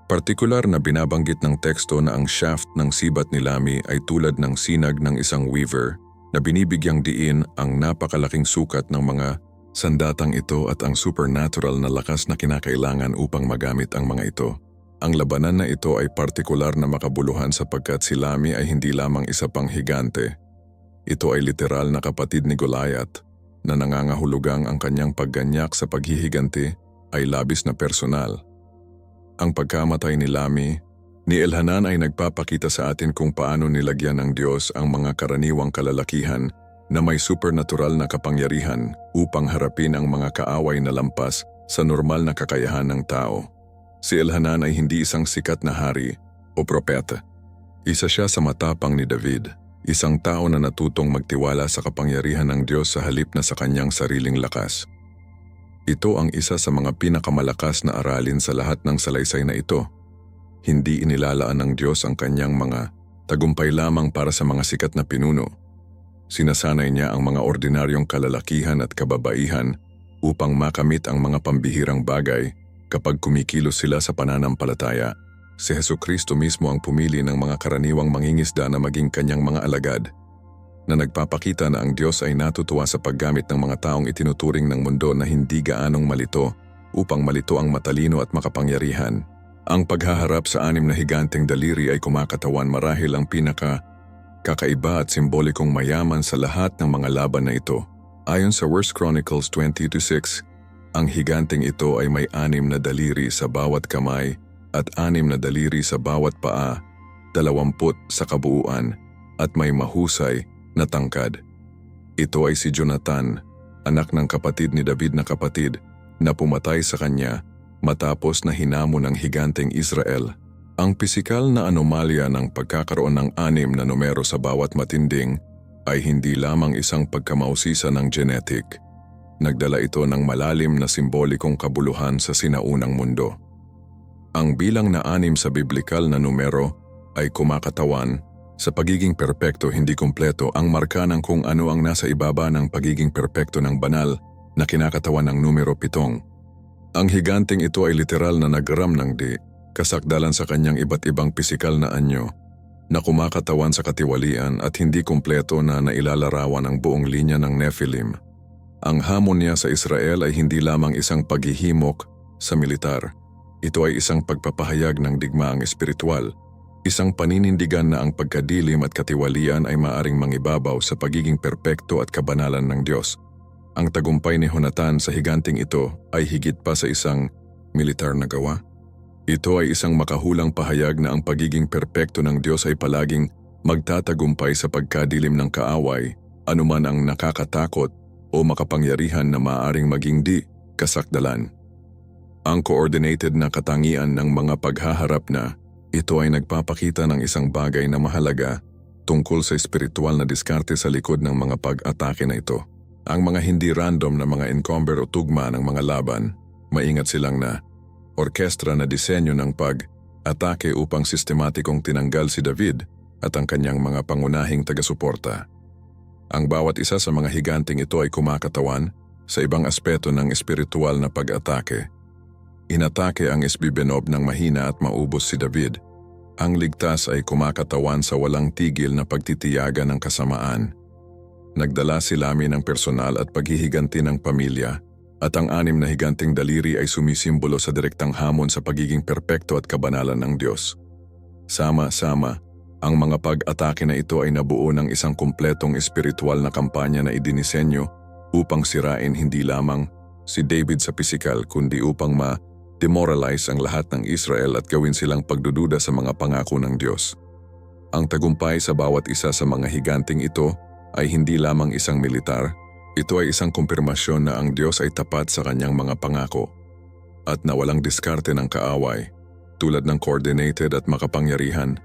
[SPEAKER 1] Partikular na binabanggit ng teksto na ang shaft ng sibat ni Lami ay tulad ng sinag ng isang weaver na binibigyang diin ang napakalaking sukat ng mga sandatang ito at ang supernatural na lakas na kinakailangan upang magamit ang mga ito. Ang labanan na ito ay partikular na makabuluhan sapagkat si Lami ay hindi lamang isa pang higante. Ito ay literal na kapatid ni Goliath na nangangahulugang ang kanyang pagganyak sa paghihiganti ay labis na personal. Ang pagkamatay ni Lami, ni Elhanan ay nagpapakita sa atin kung paano nilagyan ng Diyos ang mga karaniwang kalalakihan na may supernatural na kapangyarihan upang harapin ang mga kaaway na lampas sa normal na kakayahan ng tao. Si Elhanan ay hindi isang sikat na hari o propeta. Isa siya sa matapang ni David, isang tao na natutong magtiwala sa kapangyarihan ng Diyos sa halip na sa kanyang sariling lakas. Ito ang isa sa mga pinakamalakas na aralin sa lahat ng salaysay na ito. Hindi inilalaan ng Diyos ang kanyang mga tagumpay lamang para sa mga sikat na pinuno. Sinasanay niya ang mga ordinaryong kalalakihan at kababaihan upang makamit ang mga pambihirang bagay kapag kumikilos sila sa pananampalataya. Si Hesukristo mismo ang pumili ng mga karaniwang mangingisda na maging kanyang mga alagad, na nagpapakita na ang Diyos ay natutuwa sa paggamit ng mga taong itinuturing ng mundo na hindi gaanong malito upang malito ang matalino at makapangyarihan. Ang paghaharap sa 6 na higanteng daliri ay kumakatawan marahil ang kakaiba at simbolikong mayaman sa lahat ng mga laban na ito. Ayon sa 1 Chronicles 20:6, ang higanteng ito ay may 6 na daliri sa bawat kamay at 6 na daliri sa bawat paa, 20 sa kabuuan, at may mahusay na tangkad. Ito ay si Jonathan, anak ng kapatid ni David na kapatid, na pumatay sa kanya matapos na hinamon ng higanteng Israel. Ang pisikal na anomalya ng pagkakaroon ng 6 na numero sa bawat matinding ay hindi lamang isang pagkamausisa ng genetic. Nagdala ito ng malalim na simbolikong kabuluhan sa sinaunang mundo. Ang bilang na 6 sa biblikal na numero ay kumakatawan sa pagiging perpekto hindi kumpleto, ang marka ng kung ano ang nasa ibaba ng pagiging perpekto ng banal na kinakatawan ng numero 7. Ang higanteng ito ay literal na nagram ng kasakdalan sa kanyang iba't ibang pisikal na anyo na kumakatawan sa katiwalian at hindi kumpleto na nailalarawan ang buong linya ng Nephilim. Ang hamon niya sa Israel ay hindi lamang isang paghihimok sa militar. Ito ay isang pagpapahayag ng digmaang espiritual, isang paninindigan na ang pagkadilim at katiwalian ay maaring mangibabaw sa pagiging perpekto at kabanalan ng Diyos. Ang tagumpay ni Jonathan sa higanteng ito ay higit pa sa isang militar na gawa. Ito ay isang makahulang pahayag na ang pagiging perpekto ng Diyos ay palaging magtatagumpay sa pagkadilim ng kaaway, anuman ang nakakatakot o makapangyarihan na maaaring maging kasakdalan. Ang coordinated na katangian ng mga paghaharap na ito ay nagpapakita ng isang bagay na mahalaga tungkol sa espiritual na diskarte sa likod ng mga pag-atake na ito. Ang mga hindi random na mga encumber o tugma ng mga laban, maingat silang na orkestra na disenyo ng pag-atake upang sistematikong tinanggal si David at ang kanyang mga pangunahing taga-suporta. Ang bawat isa sa mga higanteng ito ay kumakatawan sa ibang aspeto ng espiritual na pag-atake. Inatake ang Esbibenob ng mahina at maubos si David. Ang ligtas ay kumakatawan sa walang tigil na pagtitiyaga ng kasamaan. Nagdala si Lami ng personal at paghihiganti ng pamilya, at ang 6 na higanteng daliri ay sumisimbolo sa direktang hamon sa pagiging perpekto at kabanalan ng Diyos. Sama-sama, ang mga pag-atake na ito ay nabuo ng isang kumpletong espiritual na kampanya na idinisenyo upang sirain hindi lamang si David sa pisikal kundi upang demoralize ang lahat ng Israel at gawin silang pagdududa sa mga pangako ng Diyos. Ang tagumpay sa bawat isa sa mga higanteng ito ay hindi lamang isang militar, Ito ay isang kumpirmasyon na ang Diyos ay tapat sa kanyang mga pangako at na walang diskarte ng kaaway, tulad ng coordinated at makapangyarihan,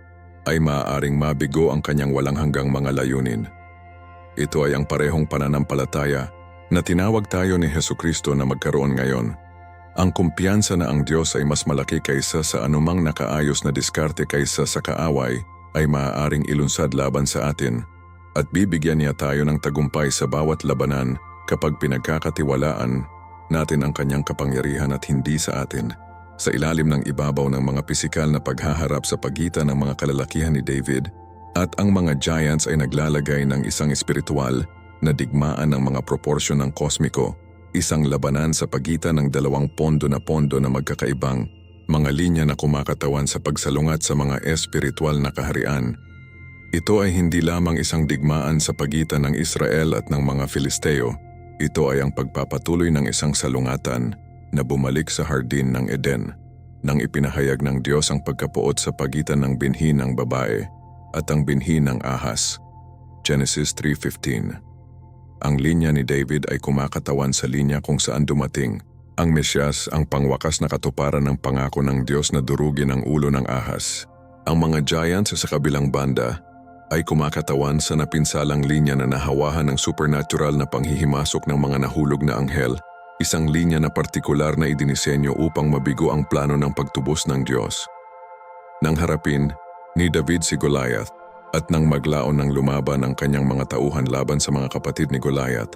[SPEAKER 1] ay maaaring mabigo ang kanyang walang hanggang mga layunin. Ito ay ang parehong pananampalataya na tinawag tayo ni Hesukristo na magkaroon ngayon. Ang kumpiyansa na ang Diyos ay mas malaki kaysa sa anumang nakaayos na diskarte kaysa sa kaaway ay maaaring ilunsad laban sa atin at bibigyan niya tayo ng tagumpay sa bawat labanan kapag pinagkakatiwalaan natin ang kanyang kapangyarihan at hindi sa atin. Sa ilalim ng ibabaw ng mga pisikal na paghaharap sa pagitan ng mga kalalakihan ni David at ang mga giants ay naglalagay ng isang espiritual na digmaan ng mga proporsyon ng kosmiko, isang labanan sa pagitan ng dalawang pondo na magkakaibang mga linya na kumakatawan sa pagsalungat sa mga espiritual na kaharian. Ito ay hindi lamang isang digmaan sa pagitan ng Israel at ng mga Filisteo. Ito ay ang pagpapatuloy ng isang salungatan na bumalik sa hardin ng Eden, nang ipinahayag ng Diyos ang pagkapuot sa pagitan ng binhi ng babae at ang binhi ng ahas. Genesis 3:15. Ang linya ni David ay kumakatawan sa linya kung saan dumating ang Mesyas, ang pangwakas na katuparan ng pangako ng Diyos na durugin ang ulo ng ahas. Ang mga giants sa kabilang banda ay kumakatawan sa napinsalang linya na nahawahan ng supernatural na panghihimasok ng mga nahulog na anghel, isang linya na partikular na idinisenyo upang mabigo ang plano ng pagtubos ng Diyos. Nang harapin ni David si Goliath at nang maglaon ng lumaban ang kanyang mga tauhan laban sa mga kapatid ni Goliath,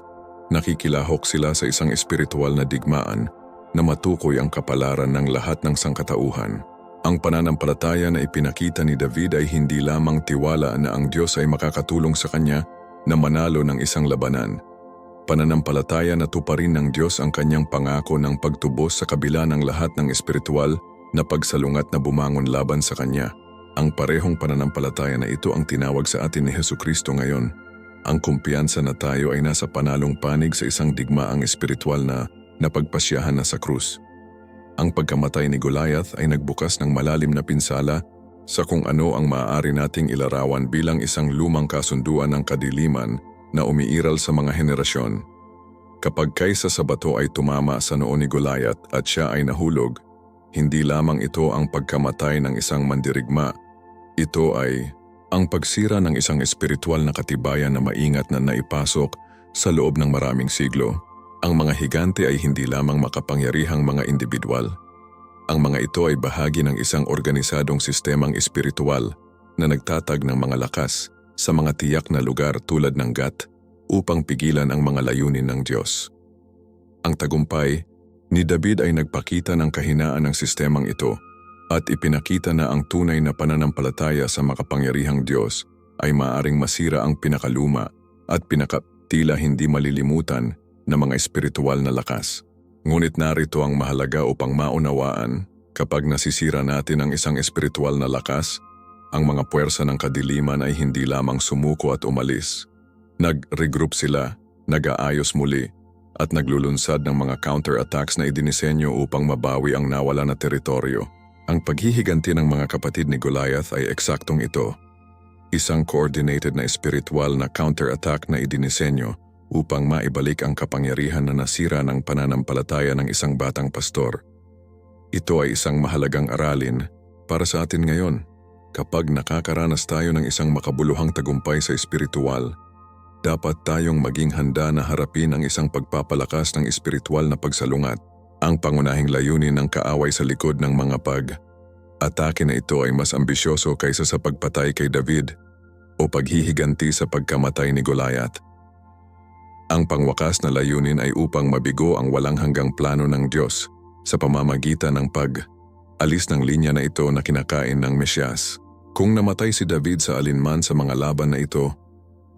[SPEAKER 1] nakikilahok sila sa isang espiritual na digmaan na matukoy ang kapalaran ng lahat ng sangkatauhan. Ang pananampalataya na ipinakita ni David ay hindi lamang tiwala na ang Diyos ay makakatulong sa kanya na manalo ng isang labanan. Pananampalataya na tuparin ng Diyos ang kanyang pangako ng pagtubos sa kabila ng lahat ng espiritual na pagsalungat na bumangon laban sa kanya. Ang parehong pananampalataya na ito ang tinawag sa atin ni Hesukristo ngayon. Ang kumpiyansa na tayo ay nasa panalong panig sa isang digmaang espiritual na napagpasyahan na sa krus. Ang pagkamatay ni Goliath ay nagbukas ng malalim na pinsala sa kung ano ang maaari nating ilarawan bilang isang lumang kasunduan ng kadiliman na umiiral sa mga henerasyon. Kapag kaysa sa bato ay tumama sa noo ni Goliath at siya ay nahulog, hindi lamang ito ang pagkamatay ng isang mandirigma. Ito ay ang pagsira ng isang espiritual na katibayan na maingat na naipasok sa loob ng maraming siglo. Ang mga higante ay hindi lamang makapangyarihang mga individual. Ang mga ito ay bahagi ng isang organisadong sistemang espiritual na nagtatag ng mga lakas sa mga tiyak na lugar tulad ng Gat upang pigilan ang mga layunin ng Diyos. Ang tagumpay ni David ay nagpakita ng kahinaan ng sistemang ito at ipinakita na ang tunay na pananampalataya sa makapangyarihang Diyos ay maaaring masira ang pinakaluma at tila hindi malilimutan na mga espiritual na lakas. Ngunit narito ang mahalaga upang maunawaan, kapag nasisira natin ang isang espiritual na lakas, ang mga puwersa ng kadiliman ay hindi lamang sumuko at umalis. Nag-regroup sila, nag-aayos muli, at naglulunsad ng mga counter-attacks na idinisenyo upang mabawi ang nawala na teritoryo. Ang paghihiganti ng mga kapatid ni Goliath ay eksaktong ito. Isang coordinated na espiritual na counter-attack na idinisenyo upang maibalik ang kapangyarihan na nasira ng pananampalataya ng isang batang pastor. Ito ay isang mahalagang aralin para sa atin ngayon. Kapag nakakaranas tayo ng isang makabuluhang tagumpay sa espiritual, dapat tayong maging handa na harapin ang isang pagpapalakas ng espiritual na pagsalungat. Ang pangunahing layunin ng kaaway sa likod ng mga atake na ito ay mas ambisyoso kaysa sa pagpatay kay David o paghihiganti sa pagkamatay ni Goliath. Ang pangwakas na layunin ay upang mabigo ang walang hanggang plano ng Diyos sa pamamagitan ng pag-alis ng linya na ito na kinakain ng Mesyas. Kung namatay si David sa alinman sa mga laban na ito,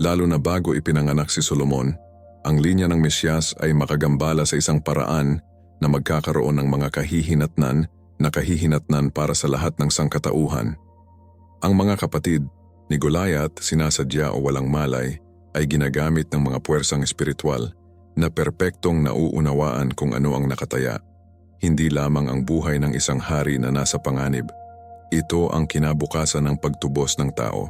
[SPEAKER 1] lalo na bago ipinanganak si Solomon, ang linya ng Mesyas ay makagambala sa isang paraan na magkakaroon ng mga kahihinatnan para sa lahat ng sangkatauhan. Ang mga kapatid ni Goliath, sinasadya o walang malay, ay ginagamit ng mga puwersang espiritual na perpektong nauunawaan kung ano ang nakataya. Hindi lamang ang buhay ng isang hari na nasa panganib. Ito ang kinabukasan ng pagtubos ng tao.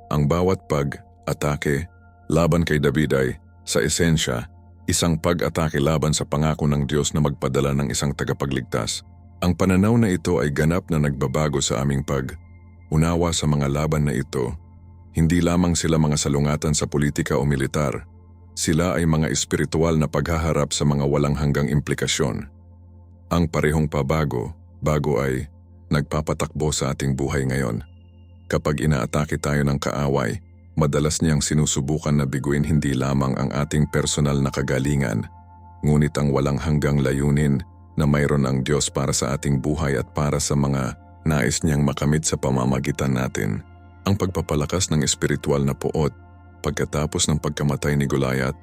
[SPEAKER 1] Ang bawat pag-atake laban kay David ay, sa esensya, isang pag-atake laban sa pangako ng Diyos na magpadala ng isang tagapagligtas. Ang pananaw na ito ay ganap na nagbabago sa aming pag-unawa sa mga laban na ito. Hindi lamang sila mga salungatan sa politika o militar. Sila ay mga espiritual na paghaharap sa mga walang hanggang implikasyon. Ang parehong bago ay nagpapatakbo sa ating buhay ngayon. Kapag inaatake tayo ng kaaway, madalas niyang sinusubukan na biguin hindi lamang ang ating personal na kagalingan, ngunit ang walang hanggang layunin na mayroon ang Diyos para sa ating buhay at para sa mga nais niyang makamit sa pamamagitan natin. Ang pagpapalakas ng espiritual na puot pagkatapos ng pagkamatay ni Goliath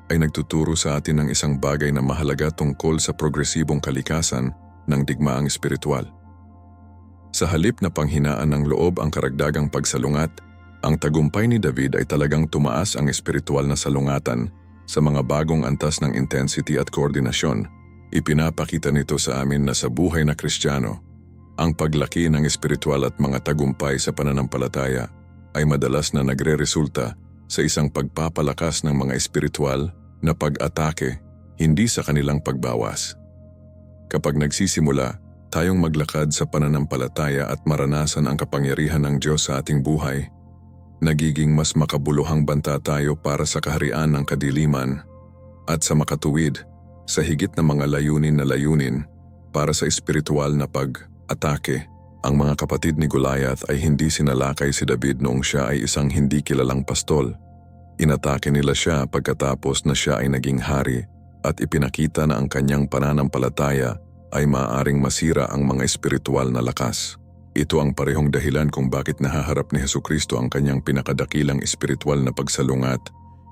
[SPEAKER 1] ay nagtuturo sa atin ng isang bagay na mahalaga tungkol sa progresibong kalikasan ng digmaang espiritual. Sa halip na panghinaan ng loob ang karagdagang pagsalungat, ang tagumpay ni David ay talagang tumaas ang espiritual na salungatan sa mga bagong antas ng intensity at koordinasyon. Ipinapakita nito sa amin na sa buhay na Kristiyano, ang paglaki ng espiritual at mga tagumpay sa pananampalataya ay madalas na nagre-resulta sa isang pagpapalakas ng mga espiritual na pag-atake, hindi sa kanilang pagbawas. Kapag nagsisimula tayong maglakad sa pananampalataya at maranasan ang kapangyarihan ng Diyos sa ating buhay, nagiging mas makabuluhang banta tayo para sa kaharian ng kadiliman at sa makatuwid sa higit na mga layunin para sa espiritual na pag-atake. Ang mga kapatid ni Goliath ay hindi sinalakay si David noong siya ay isang hindi kilalang pastol. Inatake nila siya pagkatapos na siya ay naging hari at ipinakita na ang kanyang pananampalataya ay maaaring masira ang mga espiritual na lakas. Ito ang parehong dahilan kung bakit nahaharap ni Hesukristo ang kanyang pinakadakilang espiritual na pagsalungat,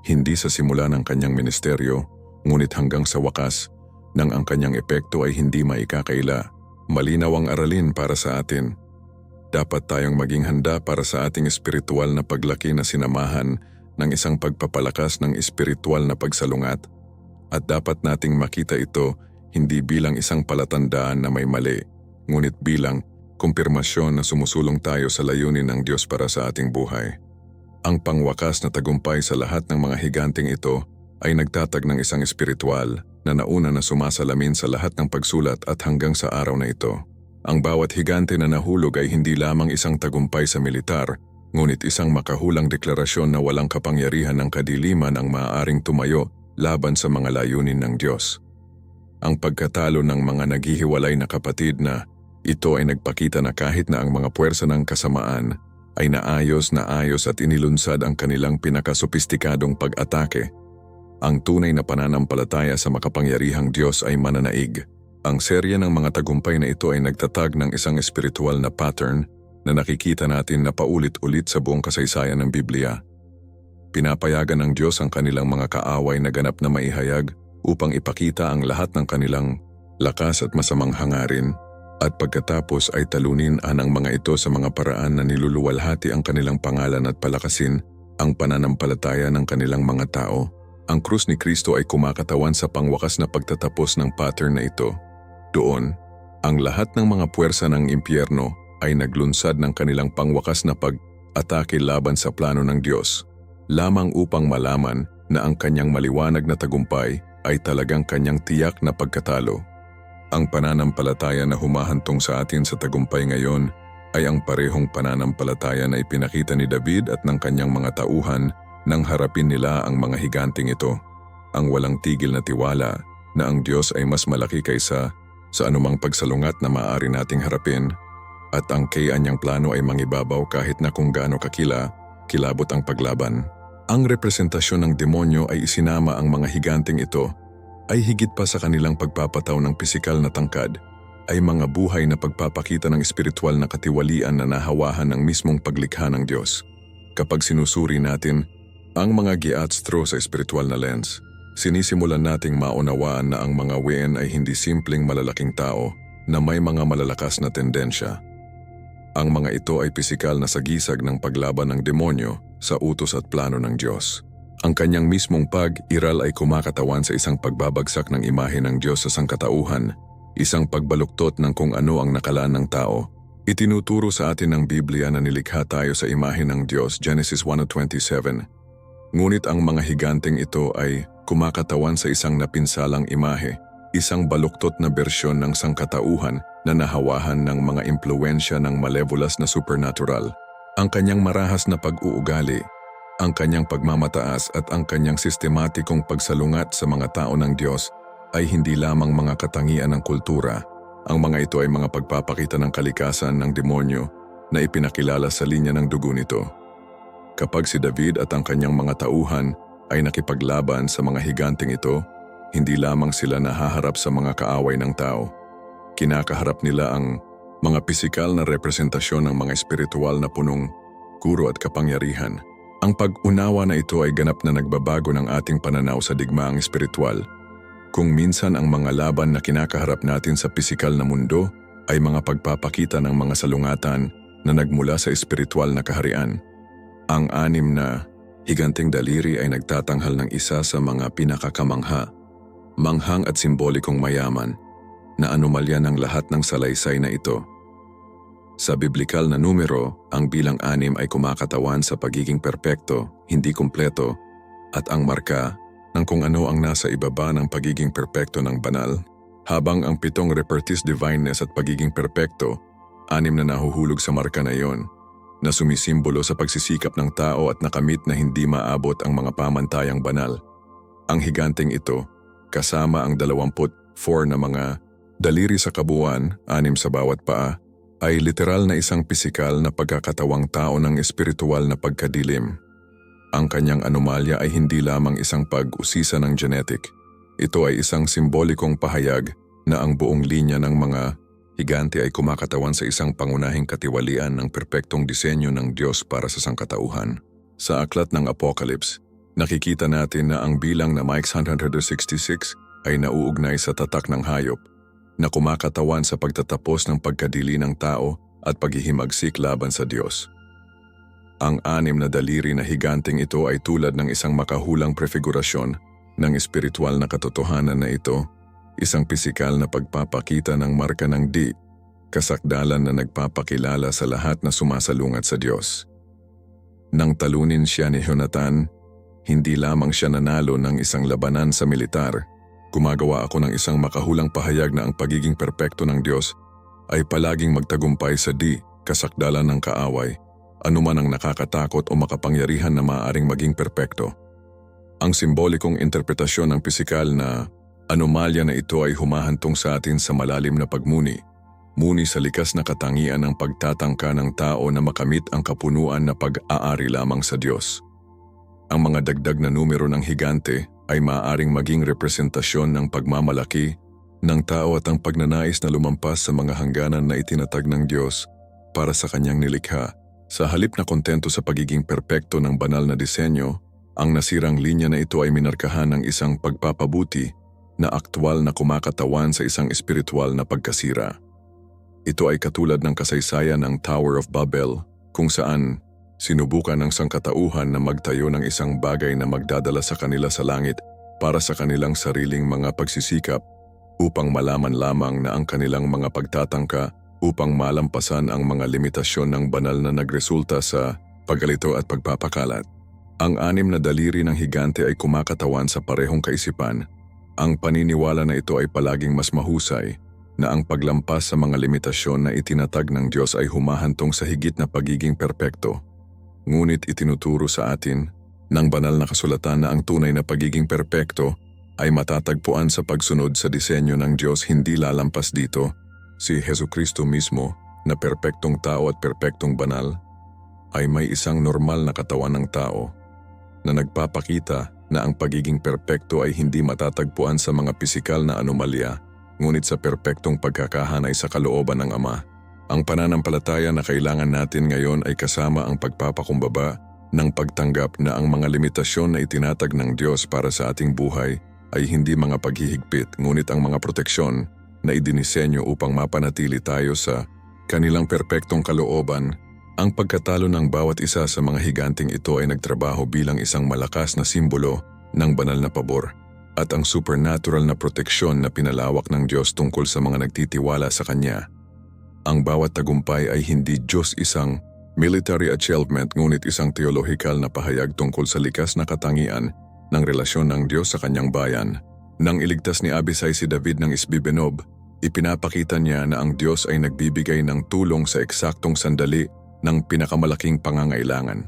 [SPEAKER 1] hindi sa simula ng kanyang ministeryo, ngunit hanggang sa wakas, nang ang kanyang epekto ay hindi maikakaila. Malinaw ang aralin para sa atin. Dapat tayong maging handa para sa ating espiritual na paglaki na sinamahan ng isang pagpapalakas ng espiritual na pagsalungat, at dapat nating makita ito hindi bilang isang palatandaan na may mali, ngunit bilang kumpirmasyon na sumusulong tayo sa layunin ng Diyos para sa ating buhay. Ang pangwakas na tagumpay sa lahat ng mga higanting ito ay nagtatag ng isang espiritual na nauna na sumasalamin sa lahat ng pagsulat at hanggang sa araw na ito. Ang bawat higante na nahulog ay hindi lamang isang tagumpay sa militar, ngunit isang makahulang deklarasyon na walang kapangyarihan ng kadiliman ang maaaring tumayo laban sa mga layunin ng Diyos. Ang pagkatalo ng mga naghihiwalay na kapatid na ito ay nagpakita na kahit na ang mga puwersa ng kasamaan ay naayos at inilunsad ang kanilang pinakasopistikadong pag-atake, ang tunay na pananampalataya sa makapangyarihang Diyos ay mananaig. Ang serya ng mga tagumpay na ito ay nagtatag ng isang espiritual na pattern na nakikita natin na paulit-ulit sa buong kasaysayan ng Biblia. Pinapayagan ng Diyos ang kanilang mga kaaway na ganap na maihayag upang ipakita ang lahat ng kanilang lakas at masamang hangarin, at pagkatapos ay talunin ang mga ito sa mga paraan na niluluwalhati ang kanilang pangalan at palakasin ang pananampalataya ng kanilang mga tao. Ang krus ni Kristo ay kumakatawan sa pangwakas na pagtatapos ng pattern na ito. Doon, ang lahat ng mga puwersa ng impyerno ay naglunsad ng kanilang pangwakas na pag-atake laban sa plano ng Diyos, lamang upang malaman na ang kanyang maliwanag na tagumpay ay talagang kanyang tiyak na pagkatalo. Ang pananampalataya na humahantong sa atin sa tagumpay ngayon ay ang parehong pananampalataya na ipinakita ni David at ng kanyang mga tauhan nang harapin nila ang mga higanting ito. Ang walang tigil na tiwala na ang Diyos ay mas malaki kaysa sa anumang pagsalungat na maaari nating harapin, at ang kanyang plano ay mangibabaw kahit na kung gaano kilabot ang paglaban. Ang representasyon ng demonyo ay isinama ang mga higanting ito ay higit pa sa kanilang pagpapataw ng pisikal na tangkad, ay mga buhay na pagpapakita ng espiritual na katiwalian na nahawahan ng mismong paglikha ng Diyos. Kapag sinusuri natin ang mga giatstro sa espiritual na lens, sinisimulan nating maunawaan na ang mga ween ay hindi simpleng malalaking tao na may mga malalakas na tendensya. Ang mga ito ay pisikal na sagisag ng paglaban ng demonyo sa utos at plano ng Diyos. Ang kanyang mismong pag-iral ay kumakatawan sa isang pagbabagsak ng imahe ng Diyos sa sangkatauhan, isang pagbaluktot ng kung ano ang nakalaan ng tao. Itinuturo sa atin ng Biblia na nilikha tayo sa imahe ng Diyos, Genesis 1:27. Ngunit ang mga higanteng ito ay kumakatawan sa isang napinsalang imahe, isang baluktot na bersyon ng sangkatauhan na nahawahan ng mga impluensya ng malevolous na supernatural. Ang kanyang marahas na pag-uugali, ang kanyang pagmamataas at ang kanyang sistematikong pagsalungat sa mga tao ng Diyos ay hindi lamang mga katangian ng kultura. Ang mga ito ay mga pagpapakita ng kalikasan ng demonyo na ipinakilala sa linya ng dugo nito. Kapag si David at ang kanyang mga tauhan ay nakipaglaban sa mga higanting ito, hindi lamang sila nahaharap sa mga kaaway ng tao. Kinakaharap nila ang mga pisikal na representasyon ng mga espiritual na punong guro at kapangyarihan. Ang pag-unawa na ito ay ganap na nagbabago ng ating pananaw sa digmaang espiritual. Kung minsan ang mga laban na kinakaharap natin sa pisikal na mundo ay mga pagpapakita ng mga salungatan na nagmula sa espiritual na kaharian, ang anim na higanting daliri ay nagtatanghal ng isa sa mga pinakakamangha, manghang at simbolikong mayaman na anomalya ng lahat ng salaysay na ito. Sa biblikal na numero, ang bilang 6 ay kumakatawan sa pagiging perpekto, hindi kumpleto, at ang marka ng kung ano ang nasa ibaba ng pagiging perpekto ng banal, habang ang 7 repertis divineness at pagiging perpekto, 6 na nahuhulog sa marka na iyon, na sumisimbolo sa pagsisikap ng tao at nakamit na hindi maabot ang mga pamantayang banal. Ang higanting ito, kasama ang 24 na mga daliri sa kabuuan, 6 sa bawat paa, ay literal na isang pisikal na pagkakatawang tao ng espiritual na pagkadilim. Ang kanyang anomalya ay hindi lamang isang pag-usisa ng genetic. Ito ay isang simbolikong pahayag na ang buong linya ng mga higante ay kumakatawan sa isang pangunahing katiwalian ng perpektong disenyo ng Diyos para sa sangkatauhan. Sa aklat ng Apocalypse, nakikita natin na ang bilang na Mike 166 ay nauugnay sa tatak ng hayop, na kumakatawan sa pagtatapos ng pagkadili ng tao at paghihimagsik laban sa Diyos. Ang 6 na daliri na higanting ito ay tulad ng isang makahulang prefigurasyon ng espiritual na katotohanan na ito, isang pisikal na pagpapakita ng marka ng kasakdalan na nagpapakilala sa lahat na sumasalungat sa Diyos. Nang talunin siya ni Jonathan, hindi lamang siya nanalo ng isang labanan sa militar. Gumagawa ako ng isang makahulang pahayag na ang pagiging perpekto ng Diyos ay palaging magtagumpay sa kasakdalan ng kaaway, anuman ang nakakatakot o makapangyarihan na maaaring maging perpekto. Ang simbolikong interpretasyon ng pisikal na anomalya na ito ay humahantong sa atin sa malalim na pagmuni, muni sa likas na katangian ng pagtatangka ng tao na makamit ang kapunuan na pag-aari lamang sa Diyos. Ang mga dagdag na numero ng higante ay maaaring maging representasyon ng pagmamalaki ng tao at ang pagnanais na lumampas sa mga hangganan na itinatag ng Diyos para sa kanyang nilikha. Sa halip na kontento sa pagiging perpekto ng banal na disenyo, ang nasirang linya na ito ay minarkahan ng isang pagpapabuti na aktwal na kumakatawan sa isang espiritual na pagkasira. Ito ay katulad ng kasaysayan ng Tower of Babel, kung saan sinubukan ng sangkatauhan na magtayo ng isang bagay na magdadala sa kanila sa langit para sa kanilang sariling mga pagsisikap upang malaman lamang na ang kanilang mga pagtatangka upang malampasan ang mga limitasyon ng banal na nagresulta sa pagkalito at pagpapakalat. Ang 6 na daliri ng higante ay kumakatawan sa parehong kaisipan. Ang paniniwala na ito ay palaging mas mahusay, na ang paglampas sa mga limitasyon na itinatag ng Diyos ay humahantong sa higit na pagiging perpekto. Ngunit itinuturo sa atin ng banal na kasulatan na ang tunay na pagiging perpekto ay matatagpuan sa pagsunod sa disenyo ng Diyos, hindi lalampas dito. Si Jesucristo mismo, na perpektong tao at perpektong banal, ay may isang normal na katawan ng tao na nagpapakita na ang pagiging perpekto ay hindi matatagpuan sa mga pisikal na anomalya, ngunit sa perpektong pagkakahanay sa kalooban ng Ama. Ang pananampalataya na kailangan natin ngayon ay kasama ang pagpapakumbaba ng pagtanggap na ang mga limitasyon na itinatag ng Diyos para sa ating buhay ay hindi mga paghihigpit, ngunit ang mga proteksyon na idinisenyo upang mapanatili tayo sa kanilang perpektong kalooban. Ang pagkatalo ng bawat isa sa mga higanting ito ay nagtrabaho bilang isang malakas na simbolo ng banal na pabor at ang supernatural na proteksyon na pinalawak ng Diyos tungkol sa mga nagtitiwala sa Kanya. Ang bawat tagumpay ay hindi Diyos isang military achievement, ngunit isang theological na pahayag tungkol sa likas na katangian ng relasyon ng Diyos sa kanyang bayan. Nang iligtas ni Abisai si David ng Isbibenob, ipinapakita niya na ang Diyos ay nagbibigay ng tulong sa eksaktong sandali ng pinakamalaking pangangailangan.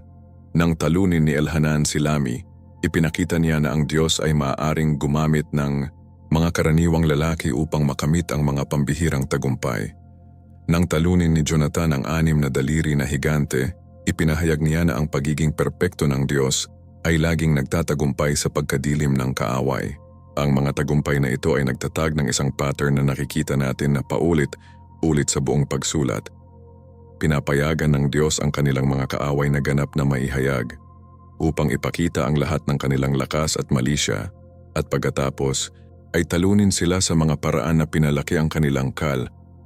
[SPEAKER 1] Nang talunin ni Elhanan si Lami, ipinakita niya na ang Diyos ay maaaring gumamit ng mga karaniwang lalaki upang makamit ang mga pambihirang tagumpay. Nang talunin ni Jonathan ang 6 na daliri na higante, ipinahayag niya na ang pagiging perpekto ng Diyos ay laging nagtatagumpay sa pagkadilim ng kaaway. Ang mga tagumpay na ito ay nagtatag ng isang pattern na nakikita natin na paulit-ulit sa buong pagsulat. Pinapayagan ng Diyos ang kanilang mga kaaway na ganap na maihayag upang ipakita ang lahat ng kanilang lakas at malisya, at pagkatapos ay talunin sila sa mga paraan na pinalaki ang kanilang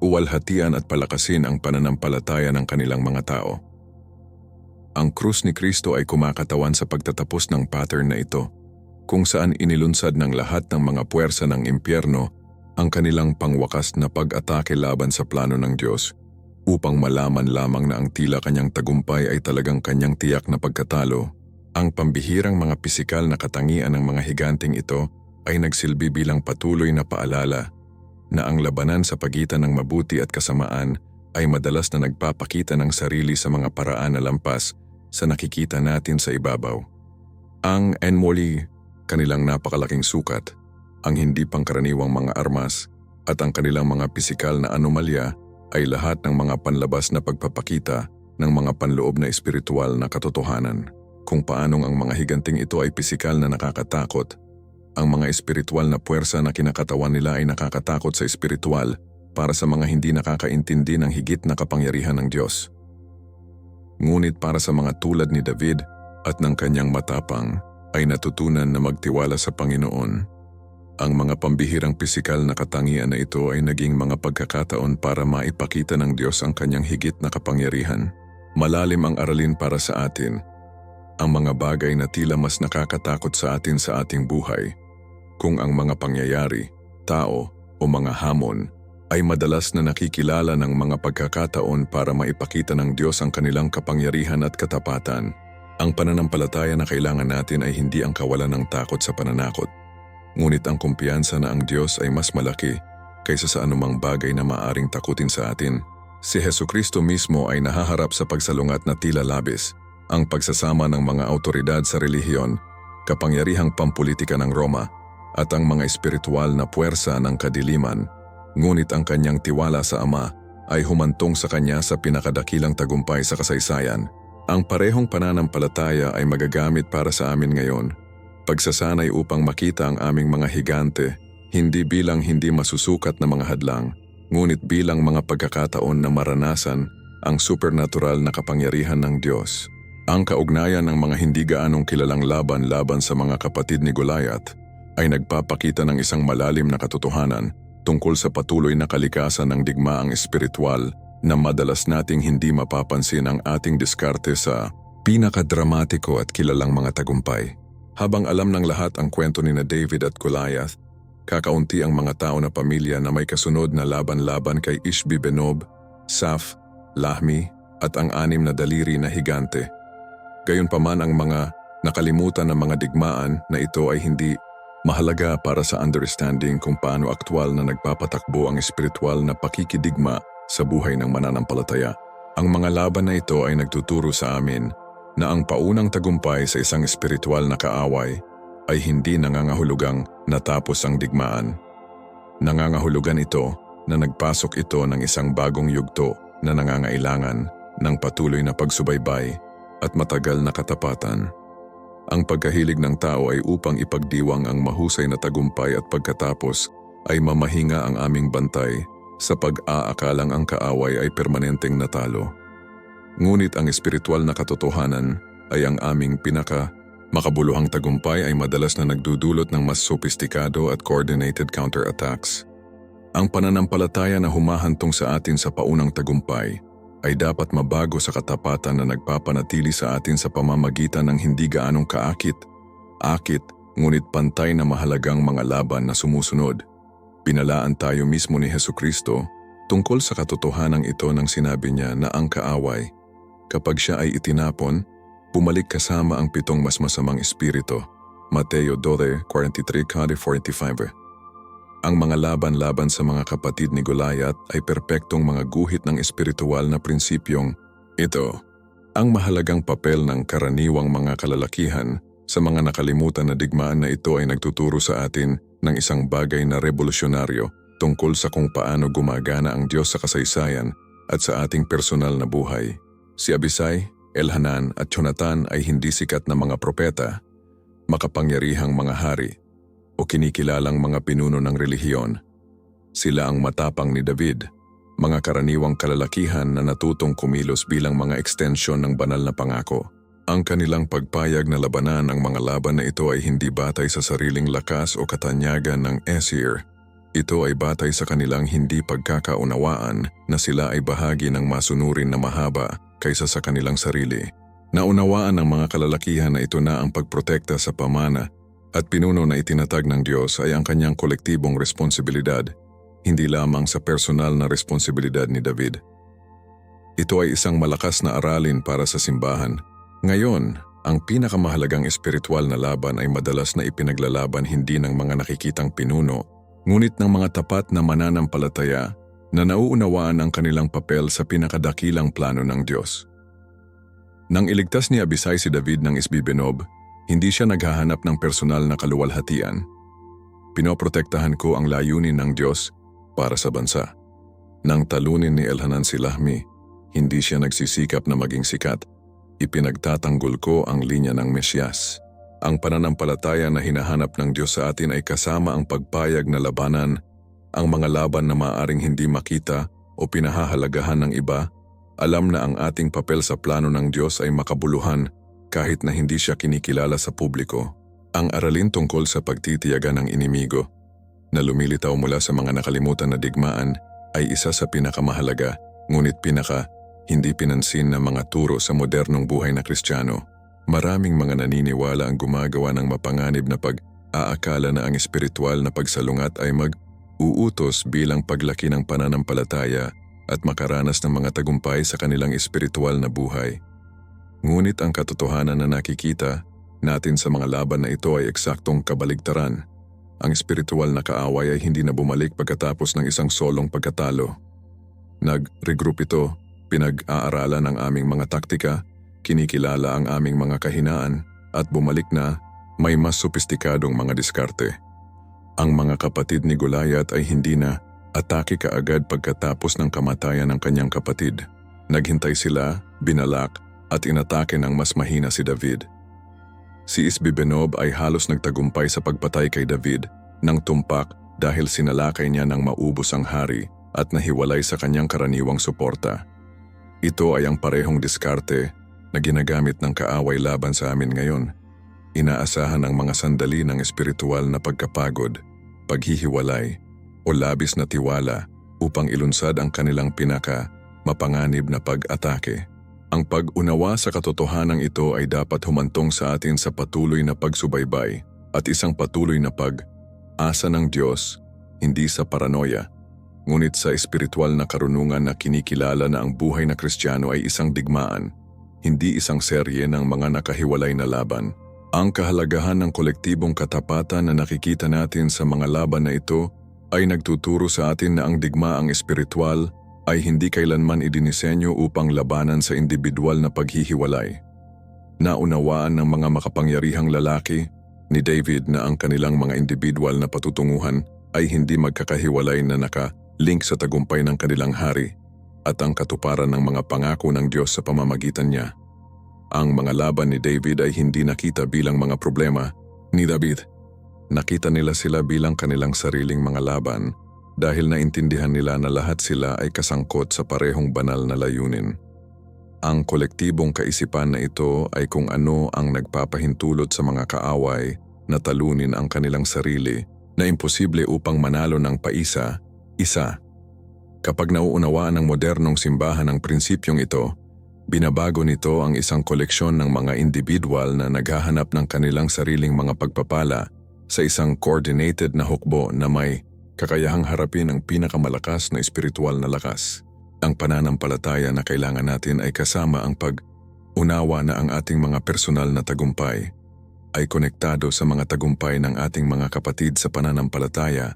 [SPEAKER 1] uwalhatian at palakasin ang pananampalataya ng kanilang mga tao. Ang krus ni Kristo ay kumakatawan sa pagtatapos ng pattern na ito, kung saan inilunsad ng lahat ng mga puwersa ng impyerno ang kanilang pangwakas na pag-atake laban sa plano ng Diyos, upang malaman lamang na ang tila kanyang tagumpay ay talagang kanyang tiyak na pagkatalo. Ang pambihirang mga pisikal na katangian ng mga higanting ito ay nagsilbi bilang patuloy na paalala na ang labanan sa pagitan ng mabuti at kasamaan ay madalas na nagpapakita ng sarili sa mga paraan na lampas sa nakikita natin sa ibabaw. Ang enmoli, kanilang napakalaking sukat, ang hindi pangkaraniwang mga armas, at ang kanilang mga pisikal na anomalya ay lahat ng mga panlabas na pagpapakita ng mga panloob na espiritual na katotohanan. Kung paanong ang mga higanting ito ay pisikal na nakakatakot, ang mga espiritual na puwersa na kinakatawan nila ay nakakatakot sa espiritual para sa mga hindi nakakaintindi ng higit na kapangyarihan ng Diyos. Ngunit para sa mga tulad ni David at ng kanyang matapang ay natutunan na magtiwala sa Panginoon. Ang mga pambihirang pisikal na katangian na ito ay naging mga pagkakataon para maipakita ng Diyos ang kanyang higit na kapangyarihan. Malalim ang aralin para sa atin. Ang mga bagay na tila mas nakakatakot sa atin sa ating buhay, kung ang mga pangyayari, tao o mga hamon ay madalas na nakikilala ng mga pagkakataon para maipakita ng Diyos ang kanilang kapangyarihan at katapatan. Ang pananampalataya na kailangan natin ay hindi ang kawalan ng takot sa pananakot, ngunit ang kumpiyansa na ang Diyos ay mas malaki kaysa sa anumang bagay na maaring takutin sa atin. Si Hesukristo mismo ay nahaharap sa pagsalungat na tila labis, ang pagsasama ng mga awtoridad sa relihiyon, kapangyarihang pampulitika ng Roma, at ang mga espiritual na puwersa ng kadiliman, ngunit ang kanyang tiwala sa Ama ay humantong sa kanya sa pinakadakilang tagumpay sa kasaysayan. Ang parehong pananampalataya ay magagamit para sa amin ngayon, pagsasanay upang makita ang aming mga higante, hindi bilang hindi masusukat na mga hadlang, ngunit bilang mga pagkakataon na maranasan ang supernatural na kapangyarihan ng Diyos. Ang kaugnayan ng mga hindi gaanong kilalang laban sa mga kapatid ni Goliath ay nagpapakita ng isang malalim na katotohanan tungkol sa patuloy na kalikasan ng digmaang espiritual na madalas nating hindi mapapansin ang ating diskarte sa pinakadramatiko at kilalang mga tagumpay. Habang alam ng lahat ang kwento ni na David at Goliath, kakaunti ang mga tao na pamilya na may kasunod na laban-laban kay Isbibenob, Saf, Lahmi at ang 6 na daliri na higante. Gayunpaman ang mga nakalimutan ng mga digmaan na ito ay hindi mahalaga para sa understanding kung paano aktwal na nagpapatakbo ang espiritual na pakikidigma sa buhay ng mananampalataya. Ang mga laban na ito ay nagtuturo sa amin na ang paunang tagumpay sa isang espiritual na kaaway ay hindi nangangahulugang natapos ang digmaan. Nangangahulugan ito na nagpasok ito ng isang bagong yugto na nangangailangan ng patuloy na pagsubaybay at matagal na katapatan. Ang pagkahilig ng tao ay upang ipagdiwang ang mahusay na tagumpay at pagkatapos ay mamahinga ang aming bantay sa pag-aakalang ang kaaway ay permanenteng natalo. Ngunit ang espiritual na katotohanan ay ang aming makabuluhang tagumpay ay madalas na nagdudulot ng mas sophisticado at coordinated counterattacks. Ang pananampalataya na humahantong sa atin sa paunang tagumpay ay dapat mabago sa katapatan na nagpapanatili sa atin sa pamamagitan ng hindi gaanong akit, ngunit pantay na mahalagang mga laban na sumusunod. Binalaan tayo mismo ni Hesukristo tungkol sa katotohanang ito nang sinabi niya na ang kaaway, kapag siya ay itinapon, bumalik kasama ang 7 mas masamang espiritu, Mateo 12:43-45. Ang mga laban-laban sa mga kapatid ni Goliath ay perpektong mga guhit ng espiritual na prinsipyong ito. Ang mahalagang papel ng karaniwang mga kalalakihan sa mga nakalimutan na digmaan na ito ay nagtuturo sa atin ng isang bagay na revolusyonaryo tungkol sa kung paano gumagana ang Diyos sa kasaysayan at sa ating personal na buhay. Si Abisai, Elhanan at Jonathan ay hindi sikat na mga propeta, makapangyarihang mga hari, o kinikilalang mga pinuno ng relihiyon. Sila ang matapang ni David, mga karaniwang kalalakihan na natutong kumilos bilang mga ekstensyon ng banal na pangako. Ang kanilang pagpayag na labanan ang mga laban na ito ay hindi batay sa sariling lakas o katanyagan ng Esir. Ito ay batay sa kanilang hindi pagkakaunawaan na sila ay bahagi ng masunurin na mahaba kaysa sa kanilang sarili. Naunawaan ng mga kalalakihan na ito na ang pagprotekta sa pamana at pinuno na itinatag ng Diyos ay ang kanyang kolektibong responsibilidad, hindi lamang sa personal na responsibilidad ni David. Ito ay isang malakas na aralin para sa simbahan. Ngayon, ang pinakamahalagang espiritual na laban ay madalas na ipinaglalaban hindi ng mga nakikitang pinuno, ngunit ng mga tapat na mananampalataya na nauunawaan ang kanilang papel sa pinakadakilang plano ng Diyos. Nang iligtas ni Abisai si David ng Isbi-Benob, hindi siya naghahanap ng personal na kaluwalhatian. Pinoprotektahan ko ang layunin ng Diyos para sa bansa. Nang talunin ni Elhanan si Lahmi, hindi siya nagsisikap na maging sikat. Ipinagtatanggol ko ang linya ng Mesyas. Ang pananampalataya na hinahanap ng Diyos sa atin ay kasama ang pagpayag na labanan, ang mga laban na maaaring hindi makita o pinahahalagahan ng iba. Alam na ang ating papel sa plano ng Diyos ay makabuluhan kahit na hindi siya kinikilala sa publiko. Ang aralin tungkol sa pagtitiyaga ng inimigo na lumilitaw mula sa mga nakalimutan na digmaan ay isa sa pinakamahalaga ngunit hindi pinansin na mga turo sa modernong buhay na Kristiyano. Maraming mga naniniwala ang gumagawa ng mapanganib na pag-aakala na ang espiritual na pagsalungat ay mag-uutos bilang paglaki ng pananampalataya at makaranas ng mga tagumpay sa kanilang espiritual na buhay. Ngunit ang katotohanan na nakikita natin sa mga laban na ito ay eksaktong kabaligtaran. Ang espiritual na kaaway ay hindi na bumalik pagkatapos ng isang solong pagkatalo. Nag-regroup ito, pinag-aaralan ang aming mga taktika, kinikilala ang aming mga kahinaan, at bumalik na may mas sopistikadong mga diskarte. Ang mga kapatid ni Goliath ay hindi na atake kaagad pagkatapos ng kamatayan ng kanyang kapatid. Naghintay sila, binalak, at inatake ng mas mahina si David. Si Isbi-Benob ay halos nagtagumpay sa pagpatay kay David ng tumpak dahil sinalakay niya ng maubos ang hari at nahiwalay sa kanyang karaniwang suporta. Ito ay ang parehong diskarte na ginagamit ng kaaway laban sa amin ngayon. Inaasahan ang mga sandali ng espiritual na pagkapagod, paghihiwalay, o labis na tiwala upang ilunsad ang kanilang mapanganib na pag-atake. Ang pag-unawa sa katotohanan ito ay dapat humantong sa atin sa patuloy na pagsubaybay at isang patuloy na pag-asa ng Diyos, hindi sa paranoia, ngunit sa espiritual na karunungan na kinikilala na ang buhay na Kristiyano ay isang digmaan, hindi isang serye ng mga nakahiwalay na laban. Ang kahalagahan ng kolektibong katapatan na nakikita natin sa mga laban na ito ay nagtuturo sa atin na ang digmaang espiritual ay hindi kailanman idinisenyo upang labanan sa individual na paghihiwalay. Naunawaan ng mga makapangyarihang lalaki ni David na ang kanilang mga individual na patutunguhan ay hindi magkakahiwalay na link sa tagumpay ng kanilang hari at ang katuparan ng mga pangako ng Diyos sa pamamagitan niya. Ang mga laban ni David ay hindi nakita bilang mga problema ni David. Nakita nila sila bilang kanilang sariling mga laban dahil naintindihan nila na lahat sila ay kasangkot sa parehong banal na layunin. Ang kolektibong kaisipan na ito ay kung ano ang nagpapahintulot sa mga kaaway na talunin ang kanilang sarili na imposible upang manalo ng isa. Kapag nauunawaan ng modernong simbahan ang prinsipyong ito, binabago nito ang isang koleksyon ng mga individual na naghahanap ng kanilang sariling mga pagpapala sa isang coordinated na hukbo na may kakayahang harapin ang pinakamalakas na espiritual na lakas. Ang pananampalataya na kailangan natin ay kasama ang pag-unawa na ang ating mga personal na tagumpay ay konektado sa mga tagumpay ng ating mga kapatid sa pananampalataya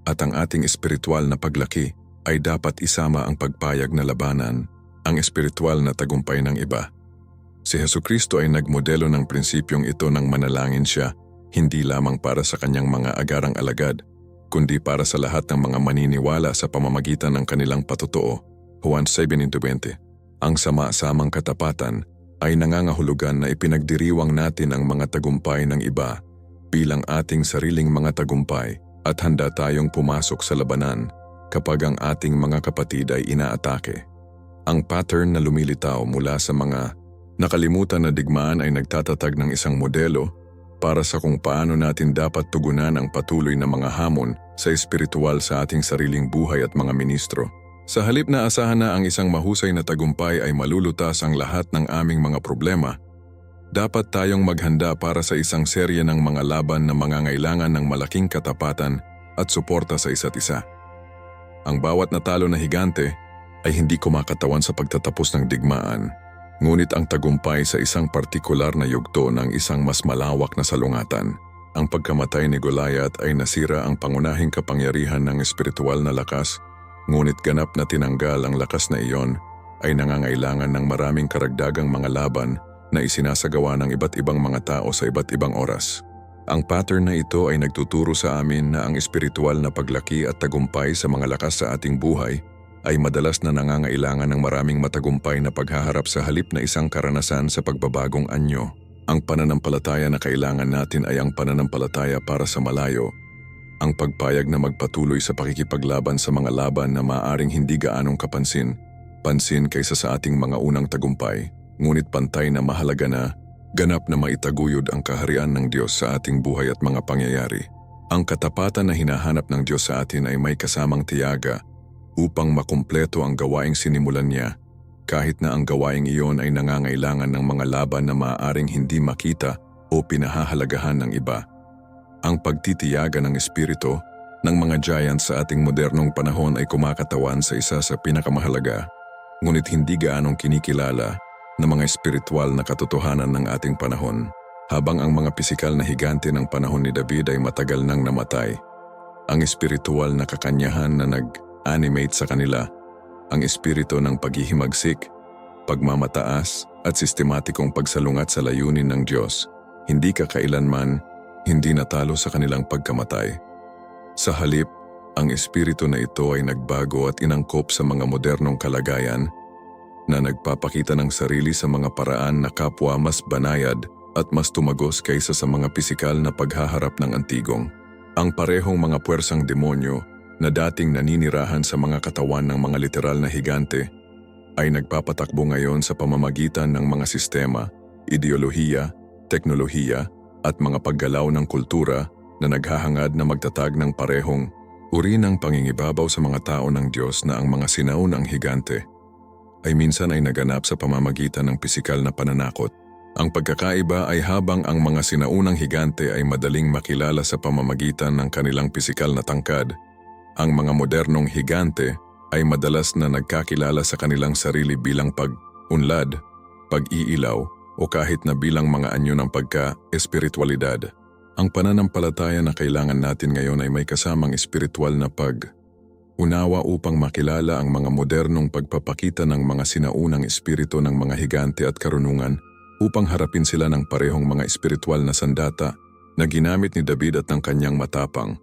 [SPEAKER 1] at ang ating espiritual na paglaki ay dapat isama ang pagpayag na labanan ang espiritual na tagumpay ng iba. Si Hesukristo ay nagmodelo ng prinsipyong ito nang manalangin siya, hindi lamang para sa kanyang mga agarang alagad, kundi para sa lahat ng mga maniniwala sa pamamagitan ng kanilang patotoo. Juan 7:20. Ang sama-samang katapatan ay nangangahulugan na ipinagdiriwang natin ang mga tagumpay ng iba bilang ating sariling mga tagumpay at handa tayong pumasok sa labanan kapag ang ating mga kapatid ay inaatake. Ang pattern na lumilitaw mula sa mga nakalimutan na digmaan ay nagtatatag ng isang modelo para sa kung paano natin dapat tugunan ang patuloy na mga hamon sa espiritual sa ating sariling buhay at mga ministro. Sa halip na asahan na ang isang mahusay na tagumpay ay malulutas ang lahat ng aming mga problema, dapat tayong maghanda para sa isang serye ng mga laban na mangangailangan ng malaking katapatan at suporta sa isa't isa. Ang bawat natalo na higante ay hindi kumakatawan sa pagtatapos ng digmaan, ngunit ang tagumpay sa isang partikular na yugto ng isang mas malawak na salungatan. Ang pagkamatay ni Goliath ay nasira ang pangunahing kapangyarihan ng espiritual na lakas, ngunit ganap na tinanggal ang lakas na iyon ay nangangailangan ng maraming karagdagang mga laban na isinasagawa ng iba't ibang mga tao sa iba't ibang oras. Ang pattern na ito ay nagtuturo sa amin na ang espiritual na paglaki at tagumpay sa mga lakas sa ating buhay ay madalas na nangangailangan ng maraming matagumpay na paghaharap sa halip na isang karanasan sa pagbabagong anyo. Ang pananampalataya na kailangan natin ay ang pananampalataya para sa malayo, ang pagpayag na magpatuloy sa pakikipaglaban sa mga laban na maaaring hindi gaanong pansin kaysa sa ating mga unang tagumpay, ngunit pantay na mahalaga na ganap na maitaguyod ang kaharian ng Diyos sa ating buhay at mga pangyayari. Ang katapatan na hinahanap ng Diyos sa atin ay may kasamang tiyaga upang makumpleto ang gawaing sinimulan niya, kahit na ang gawaing iyon ay nangangailangan ng mga laban na maaaring hindi makita o pinahahalagahan ng iba. Ang pagtitiyaga ng espiritu ng mga giants sa ating modernong panahon ay kumakatawan sa isa sa pinakamahalaga, ngunit hindi gaanong kinikilala na mga espiritual na katotohanan ng ating panahon. Habang ang mga pisikal na higante ng panahon ni David ay matagal nang namatay, ang espiritual na kakanyahan na nag-animate sa kanila, ang espiritu ng paghihimagsik, pagmamataas at sistematikong pagsalungat sa layunin ng Diyos, hindi kakailanman hindi natalo sa kanilang pagkamatay. Sa halip, ang espiritu na ito ay nagbago at inangkop sa mga modernong kalagayan na nagpapakita ng sarili sa mga paraan na kapwa mas banayad at mas tumagos kaysa sa mga pisikal na paghaharap ng antigong. Ang parehong mga puwersang demonyo na dating naninirahan sa mga katawan ng mga literal na higante ay nagpapatakbo ngayon sa pamamagitan ng mga sistema, ideolohiya, teknolohiya at mga paggalaw ng kultura na naghahangad na magtatag ng parehong uri ng pangingibabaw sa mga tao ng Diyos na ang mga sinaunang higante ay minsan ay naganap sa pamamagitan ng pisikal na pananakot. Ang pagkakaiba ay habang ang mga sinaunang higante ay madaling makilala sa pamamagitan ng kanilang pisikal na tangkad, ang mga modernong higante ay madalas na nagkakilala sa kanilang sarili bilang pag-unlad, pag-iilaw, o kahit na bilang mga anyo ng pagka-espiritualidad. Ang pananampalataya na kailangan natin ngayon ay may kasamang espiritual na pag-unawa upang makilala ang mga modernong pagpapakita ng mga sinaunang espiritu ng mga higante at karunungan upang harapin sila ng parehong mga espiritual na sandata na ginamit ni David at ng kanyang matapang,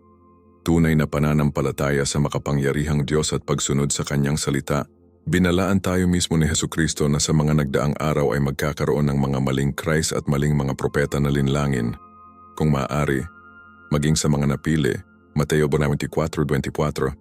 [SPEAKER 1] tunay na pananampalataya sa makapangyarihang Diyos at pagsunod sa kanyang salita. Binalaan tayo mismo ni Hesukristo na sa mga nagdaang araw ay magkakaroon ng mga maling Christ at maling mga propeta na linlangin. Kung maaari, maging sa mga napili, Mateo 24:24,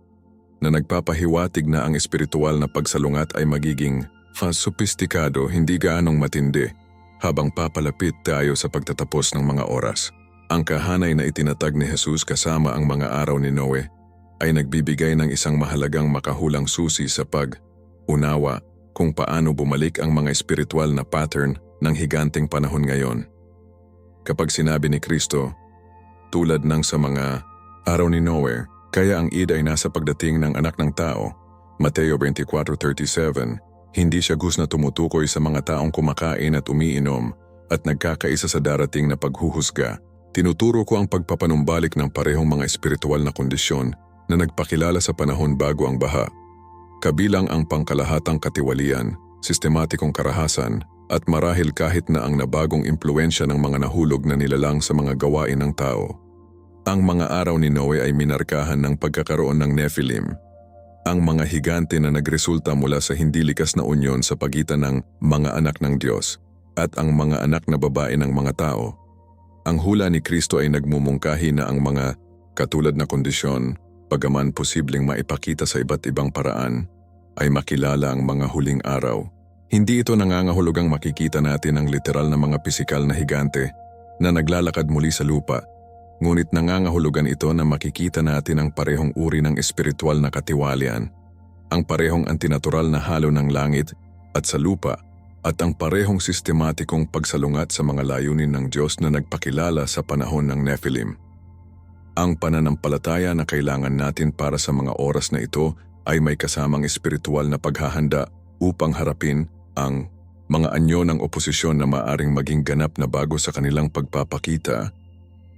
[SPEAKER 1] na nagpapahiwatig na ang espiritual na pagsalungat ay magiging sophisticado, hindi gaanong matindi, habang papalapit tayo sa pagtatapos ng mga oras. Ang kahanay na itinatag ni Jesus kasama ang mga araw ni Noe ay nagbibigay ng isang mahalagang makahulang susi sa pag-unawa kung paano bumalik ang mga espiritual na pattern ng higanteng panahon ngayon. Kapag sinabi ni Kristo, tulad ng sa mga araw ni Noe, kaya ang id ay nasa pagdating ng anak ng tao, Mateo 24:37, hindi siya gus na tumutukoy sa mga taong kumakain at umiinom, at nagkakaisa sa darating na paghuhusga. Tinuturo ko ang pagpapanumbalik ng parehong mga espiritual na kondisyon na nagpakilala sa panahon bago ang baha. Kabilang ang pangkalahatang katiwalian, sistematikong karahasan, at marahil kahit na ang nabagong impluensya ng mga nahulog na nilalang sa mga gawain ng tao. Ang mga araw ni Noe ay minarkahan ng pagkakaroon ng Nephilim, ang mga higante na nagresulta mula sa hindi likas na unyon sa pagitan ng mga anak ng Diyos at ang mga anak na babae ng mga tao. Ang hula ni Kristo ay nagmumungkahi na ang mga katulad na kondisyon, bagaman posibleng maipakita sa iba't ibang paraan, ay makilala ang mga huling araw. Hindi ito nangangahulugang makikita natin ang literal na mga pisikal na higante na naglalakad muli sa lupa. Ngunit nangangahulugan ito na makikita natin ang parehong uri ng espiritual na katiwalian, ang parehong antinatural na halo ng langit at sa lupa, at ang parehong sistematikong pagsalungat sa mga layunin ng Diyos na nagpakilala sa panahon ng Nephilim. Ang pananampalataya na kailangan natin para sa mga oras na ito ay may kasamang espiritual na paghahanda upang harapin ang mga anyo ng oposisyon na maaring maging ganap na bago sa kanilang pagpapakita,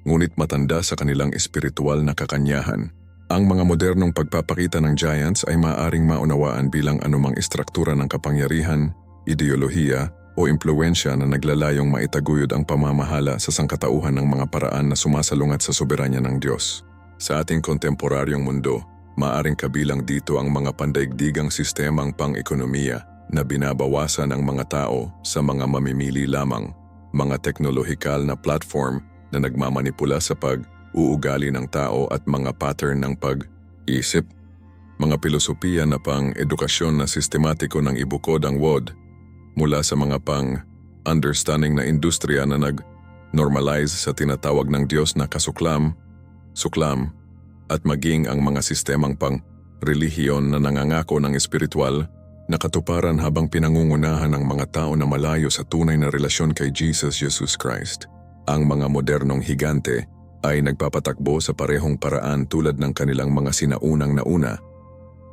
[SPEAKER 1] ngunit matanda sa kanilang espiritual na kakanyahan. Ang mga modernong pagpapakita ng giants ay maaaring maunawaan bilang anumang istruktura ng kapangyarihan, ideolohiya o impluensya na naglalayong maitaguyod ang pamamahala sa sangkatauhan ng mga paraan na sumasalungat sa soberanya ng Diyos. Sa ating kontemporaryong mundo, maaaring kabilang dito ang mga pandaigdigang sistemang pang-ekonomiya na binabawasan ang mga tao sa mga mamimili lamang, mga teknolohikal na platform na nagmamanipula sa pag-uugali ng tao at mga pattern ng pag-isip, mga filosofiya na pang-edukasyon na sistematiko ng ibukod ang WOD mula sa mga pang-understanding na industriya na nag-normalize sa tinatawag ng Diyos na kasuklam, suklam, at maging ang mga sistemang pang-relihiyon na nangangako ng espiritual na katuparan habang pinangungunahan ng mga tao na malayo sa tunay na relasyon kay Jesus Christ. Ang mga modernong higante ay nagpapatakbo sa parehong paraan tulad ng kanilang mga sinaunang nauna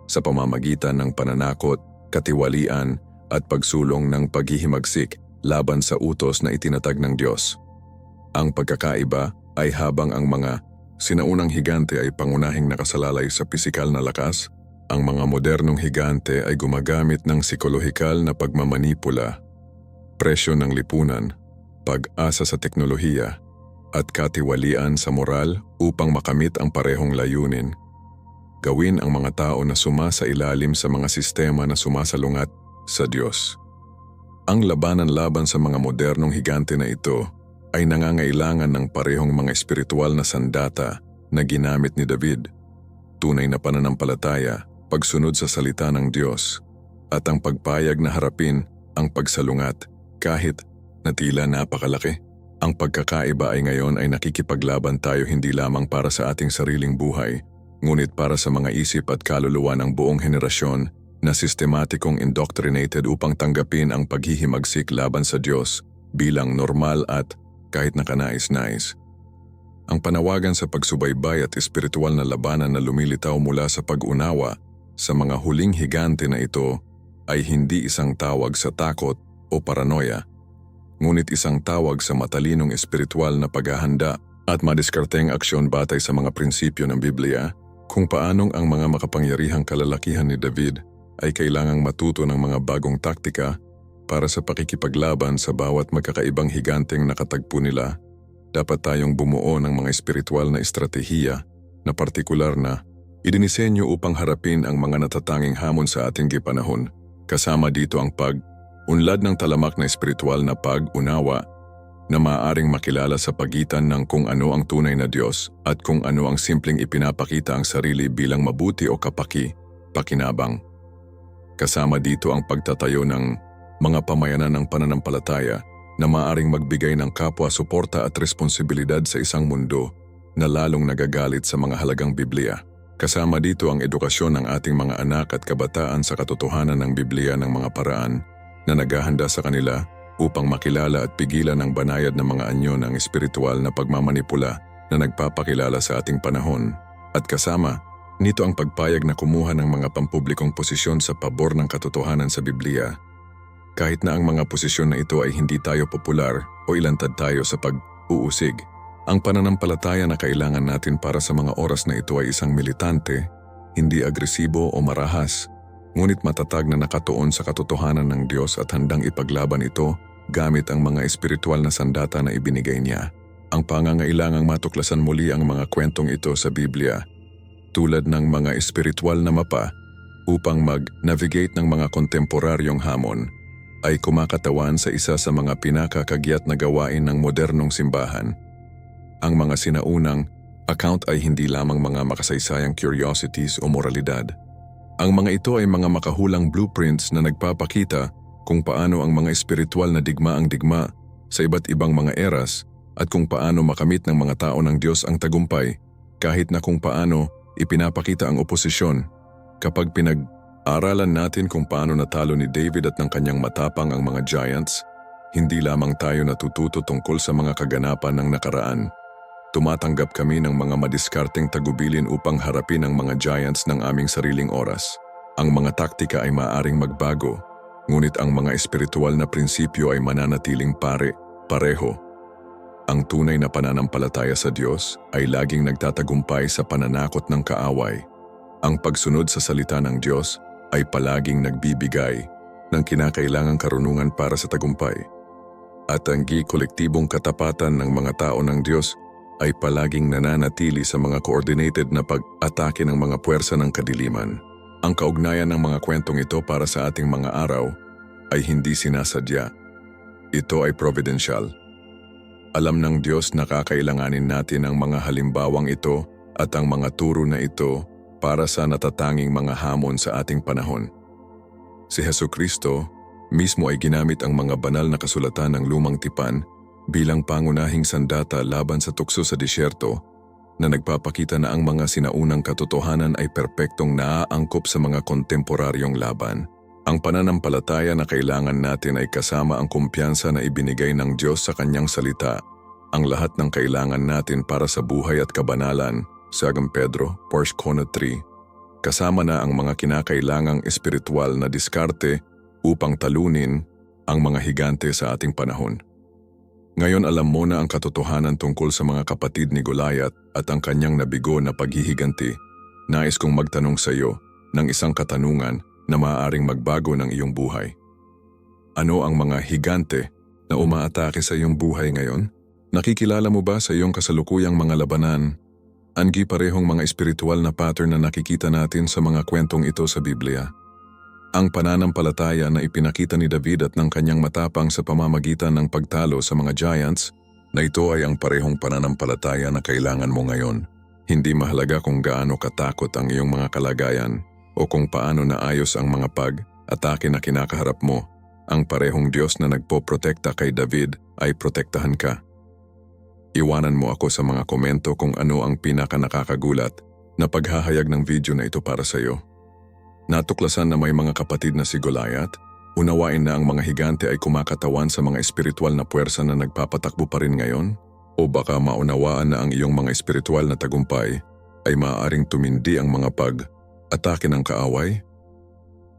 [SPEAKER 1] sa pamamagitan ng pananakot, katiwalian at pagsulong ng paghihimagsik laban sa utos na itinatag ng Diyos. Ang pagkakaiba ay habang ang mga sinaunang higante ay pangunahing nakasalalay sa pisikal na lakas, ang mga modernong higante ay gumagamit ng psikolohikal na pagmamanipula, presyo ng lipunan, pag-asa sa teknolohiya, at katiwalian sa moral upang makamit ang parehong layunin. Gawin ang mga tao na sumasailalim sa mga sistema na sumasalungat sa Diyos. Ang labanan laban sa mga modernong higante na ito ay nangangailangan ng parehong mga espiritual na sandata na ginamit ni David, tunay na pananampalataya, pagsunod sa salita ng Diyos, at ang pagpayag na harapin ang pagsalungat kahit na tila napakalaki. Ang pagkakaiba ay ngayon ay nakikipaglaban tayo hindi lamang para sa ating sariling buhay, ngunit para sa mga isip at kaluluwa ng buong henerasyon na sistematikong indoctrinated upang tanggapin ang paghihimagsik laban sa Diyos bilang normal at kahit nakanais-nais. Ang panawagan sa pagsubaybay at espiritual na labanan na lumilitaw mula sa pag-unawa sa mga huling higante na ito ay hindi isang tawag sa takot o paranoia, ngunit isang tawag sa matalinong espiritual na paghahanda at madiskarteng aksyon batay sa mga prinsipyo ng Biblia kung paanong ang mga makapangyarihang kalalakihan ni David ay kailangang matuto ng mga bagong taktika para sa pakikipaglaban sa bawat magkakaibang higanteng nakatagpo nila. Dapat tayong bumuo ng mga espiritual na estratehiya na partikular na idinisenyo upang harapin ang mga natatanging hamon sa ating gipanahon. Kasama dito ang unlad ng talamak na espiritual na pag-unawa na maaaring makilala sa pagitan ng kung ano ang tunay na Diyos at kung ano ang simpleng ipinapakita ang sarili bilang mabuti o pakinabang. Kasama dito ang pagtatayo ng mga pamayanan ng pananampalataya na maaaring magbigay ng kapwa suporta at responsibilidad sa isang mundo na lalong nagagalit sa mga halagang Biblia. Kasama dito ang edukasyon ng ating mga anak at kabataan sa katotohanan ng Biblia ng mga paraan na naghahanda sa kanila upang makilala at pigilan ang banayad na mga anyo ng espiritual na pagmamanipula na nagpapakilala sa ating panahon. At kasama nito ang pagpayag na kumuha ng mga pampublikong posisyon sa pabor ng katotohanan sa Biblia. Kahit na ang mga posisyon na ito ay hindi tayo popular o ilantad tayo sa pag-uusig, ang pananampalataya na kailangan natin para sa mga oras na ito ay isang militante, hindi agresibo o marahas, ngunit matatag na nakatuon sa katotohanan ng Diyos at handang ipaglaban ito gamit ang mga espiritual na sandata na ibinigay niya. Ang pangangailangang matuklasan muli ang mga kwentong ito sa Biblia, tulad ng mga espiritual na mapa upang mag-navigate ng mga kontemporaryong hamon, ay kumakatawan sa isa sa mga pinakakagyat na gawain ng modernong simbahan. Ang mga sinaunang account ay hindi lamang mga makasaysayang curiosities o moralidad. Ang mga ito ay mga makahulang blueprints na nagpapakita kung paano ang mga espiritual na digma ang digma sa iba't ibang mga eras at kung paano makamit ng mga tao ng Diyos ang tagumpay kahit na kung paano ipinapakita ang oposisyon. Kapag pinag-aralan natin kung paano natalo ni David at ng kanyang matapang ang mga giants, hindi lamang tayo natututo tungkol sa mga kaganapan ng nakaraan. Tumatanggap kami ng mga madiskarteng tagubilin upang harapin ang mga giants ng aming sariling oras. Ang mga taktika ay maaaring magbago, ngunit ang mga espiritual na prinsipyo ay mananatiling pareho. Ang tunay na pananampalataya sa Diyos ay laging nagtatagumpay sa pananakot ng kaaway. Ang pagsunod sa salita ng Diyos ay palaging nagbibigay ng kinakailangang karunungan para sa tagumpay. At ang kolektibong katapatan ng mga tao ng Diyos ay palaging nananatili sa mga coordinated na pag-atake ng mga puwersa ng kadiliman. Ang kaugnayan ng mga kwentong ito para sa ating mga araw ay hindi sinasadya. Ito ay providensyal. Alam ng Diyos na kakailanganin natin ang mga halimbawang ito at ang mga turo na ito para sa natatanging mga hamon sa ating panahon. Si Hesukristo mismo ay ginamit ang mga banal na kasulatan ng Lumang Tipan bilang pangunahing sandata laban sa tukso sa disyerto na nagpapakita na ang mga sinaunang katotohanan ay perpektong naaangkop sa mga kontemporaryong laban. Ang pananampalataya na kailangan natin ay kasama ang kumpiyansa na ibinigay ng Diyos sa kanyang salita, ang lahat ng kailangan natin para sa buhay at kabanalan, sa Pedro, 1 3, kasama na ang mga kinakailangang espiritual na diskarte upang talunin ang mga higante sa ating panahon. Ngayon alam mo na ang katotohanan tungkol sa mga kapatid ni Goliath at ang kanyang nabigo na paghihiganti. Nais kong magtanong sa iyo ng isang katanungan na maaaring magbago ng iyong buhay. Ano ang mga higante na umaatake sa iyong buhay ngayon? Nakikilala mo ba sa iyong kasalukuyang mga labanan parehong mga espiritual na pattern na nakikita natin sa mga kwentong ito sa Biblia? Ang pananampalataya na ipinakita ni David at ng kanyang matapang sa pamamagitan ng pagtalo sa mga giants, na ito ay ang parehong pananampalataya na kailangan mo ngayon. Hindi mahalaga kung gaano katakot ang iyong mga kalagayan o kung paano naayos ang mga pag-atake na kinakaharap mo. Ang parehong Diyos na nagpoprotekta kay David ay protektahan ka. Iwanan mo ako sa mga komento kung ano ang pinaka-nakakagulat na paghahayag ng video na ito para sa iyo. Natuklasan na may mga kapatid na si Goliath, unawain na ang mga higante ay kumakatawan sa mga espiritual na puwersa na nagpapatakbo pa rin ngayon? O baka maunawaan na ang iyong mga espiritual na tagumpay ay maaaring tumindi ang mga pag-atake ng kaaway?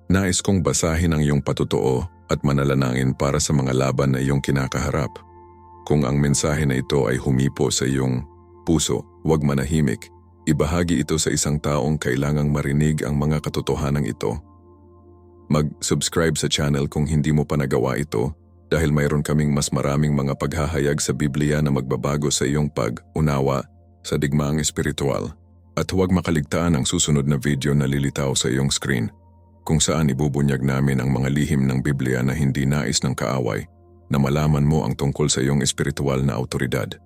[SPEAKER 1] Nais kong basahin ang iyong patotoo at manalangin para sa mga laban na iyong kinakaharap. Kung ang mensahe na ito ay humipo sa iyong puso, huwag manahimik. Ibahagi ito sa isang taong kailangang marinig ang mga katotohanan ito. Mag-subscribe sa channel kung hindi mo pa nagawa ito dahil mayroon kaming mas maraming mga paghahayag sa Biblia na magbabago sa iyong pag-unawa sa digmaang espiritual. At huwag makaligtaan ang susunod na video na lilitaw sa iyong screen kung saan ibubunyag namin ang mga lihim ng Biblia na hindi nais ng kaaway na malaman mo ang tungkol sa iyong espiritual na autoridad.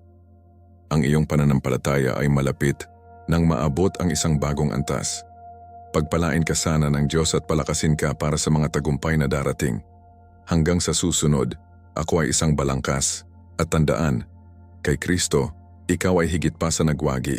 [SPEAKER 1] Ang iyong pananampalataya ay malapit nang maabot ang isang bagong antas. Pagpalain ka sana ng Diyos at palakasin ka para sa mga tagumpay na darating. Hanggang sa susunod, ako ay isang balangkas. At tandaan, kay Kristo, ikaw ay higit pa sa nagwagi.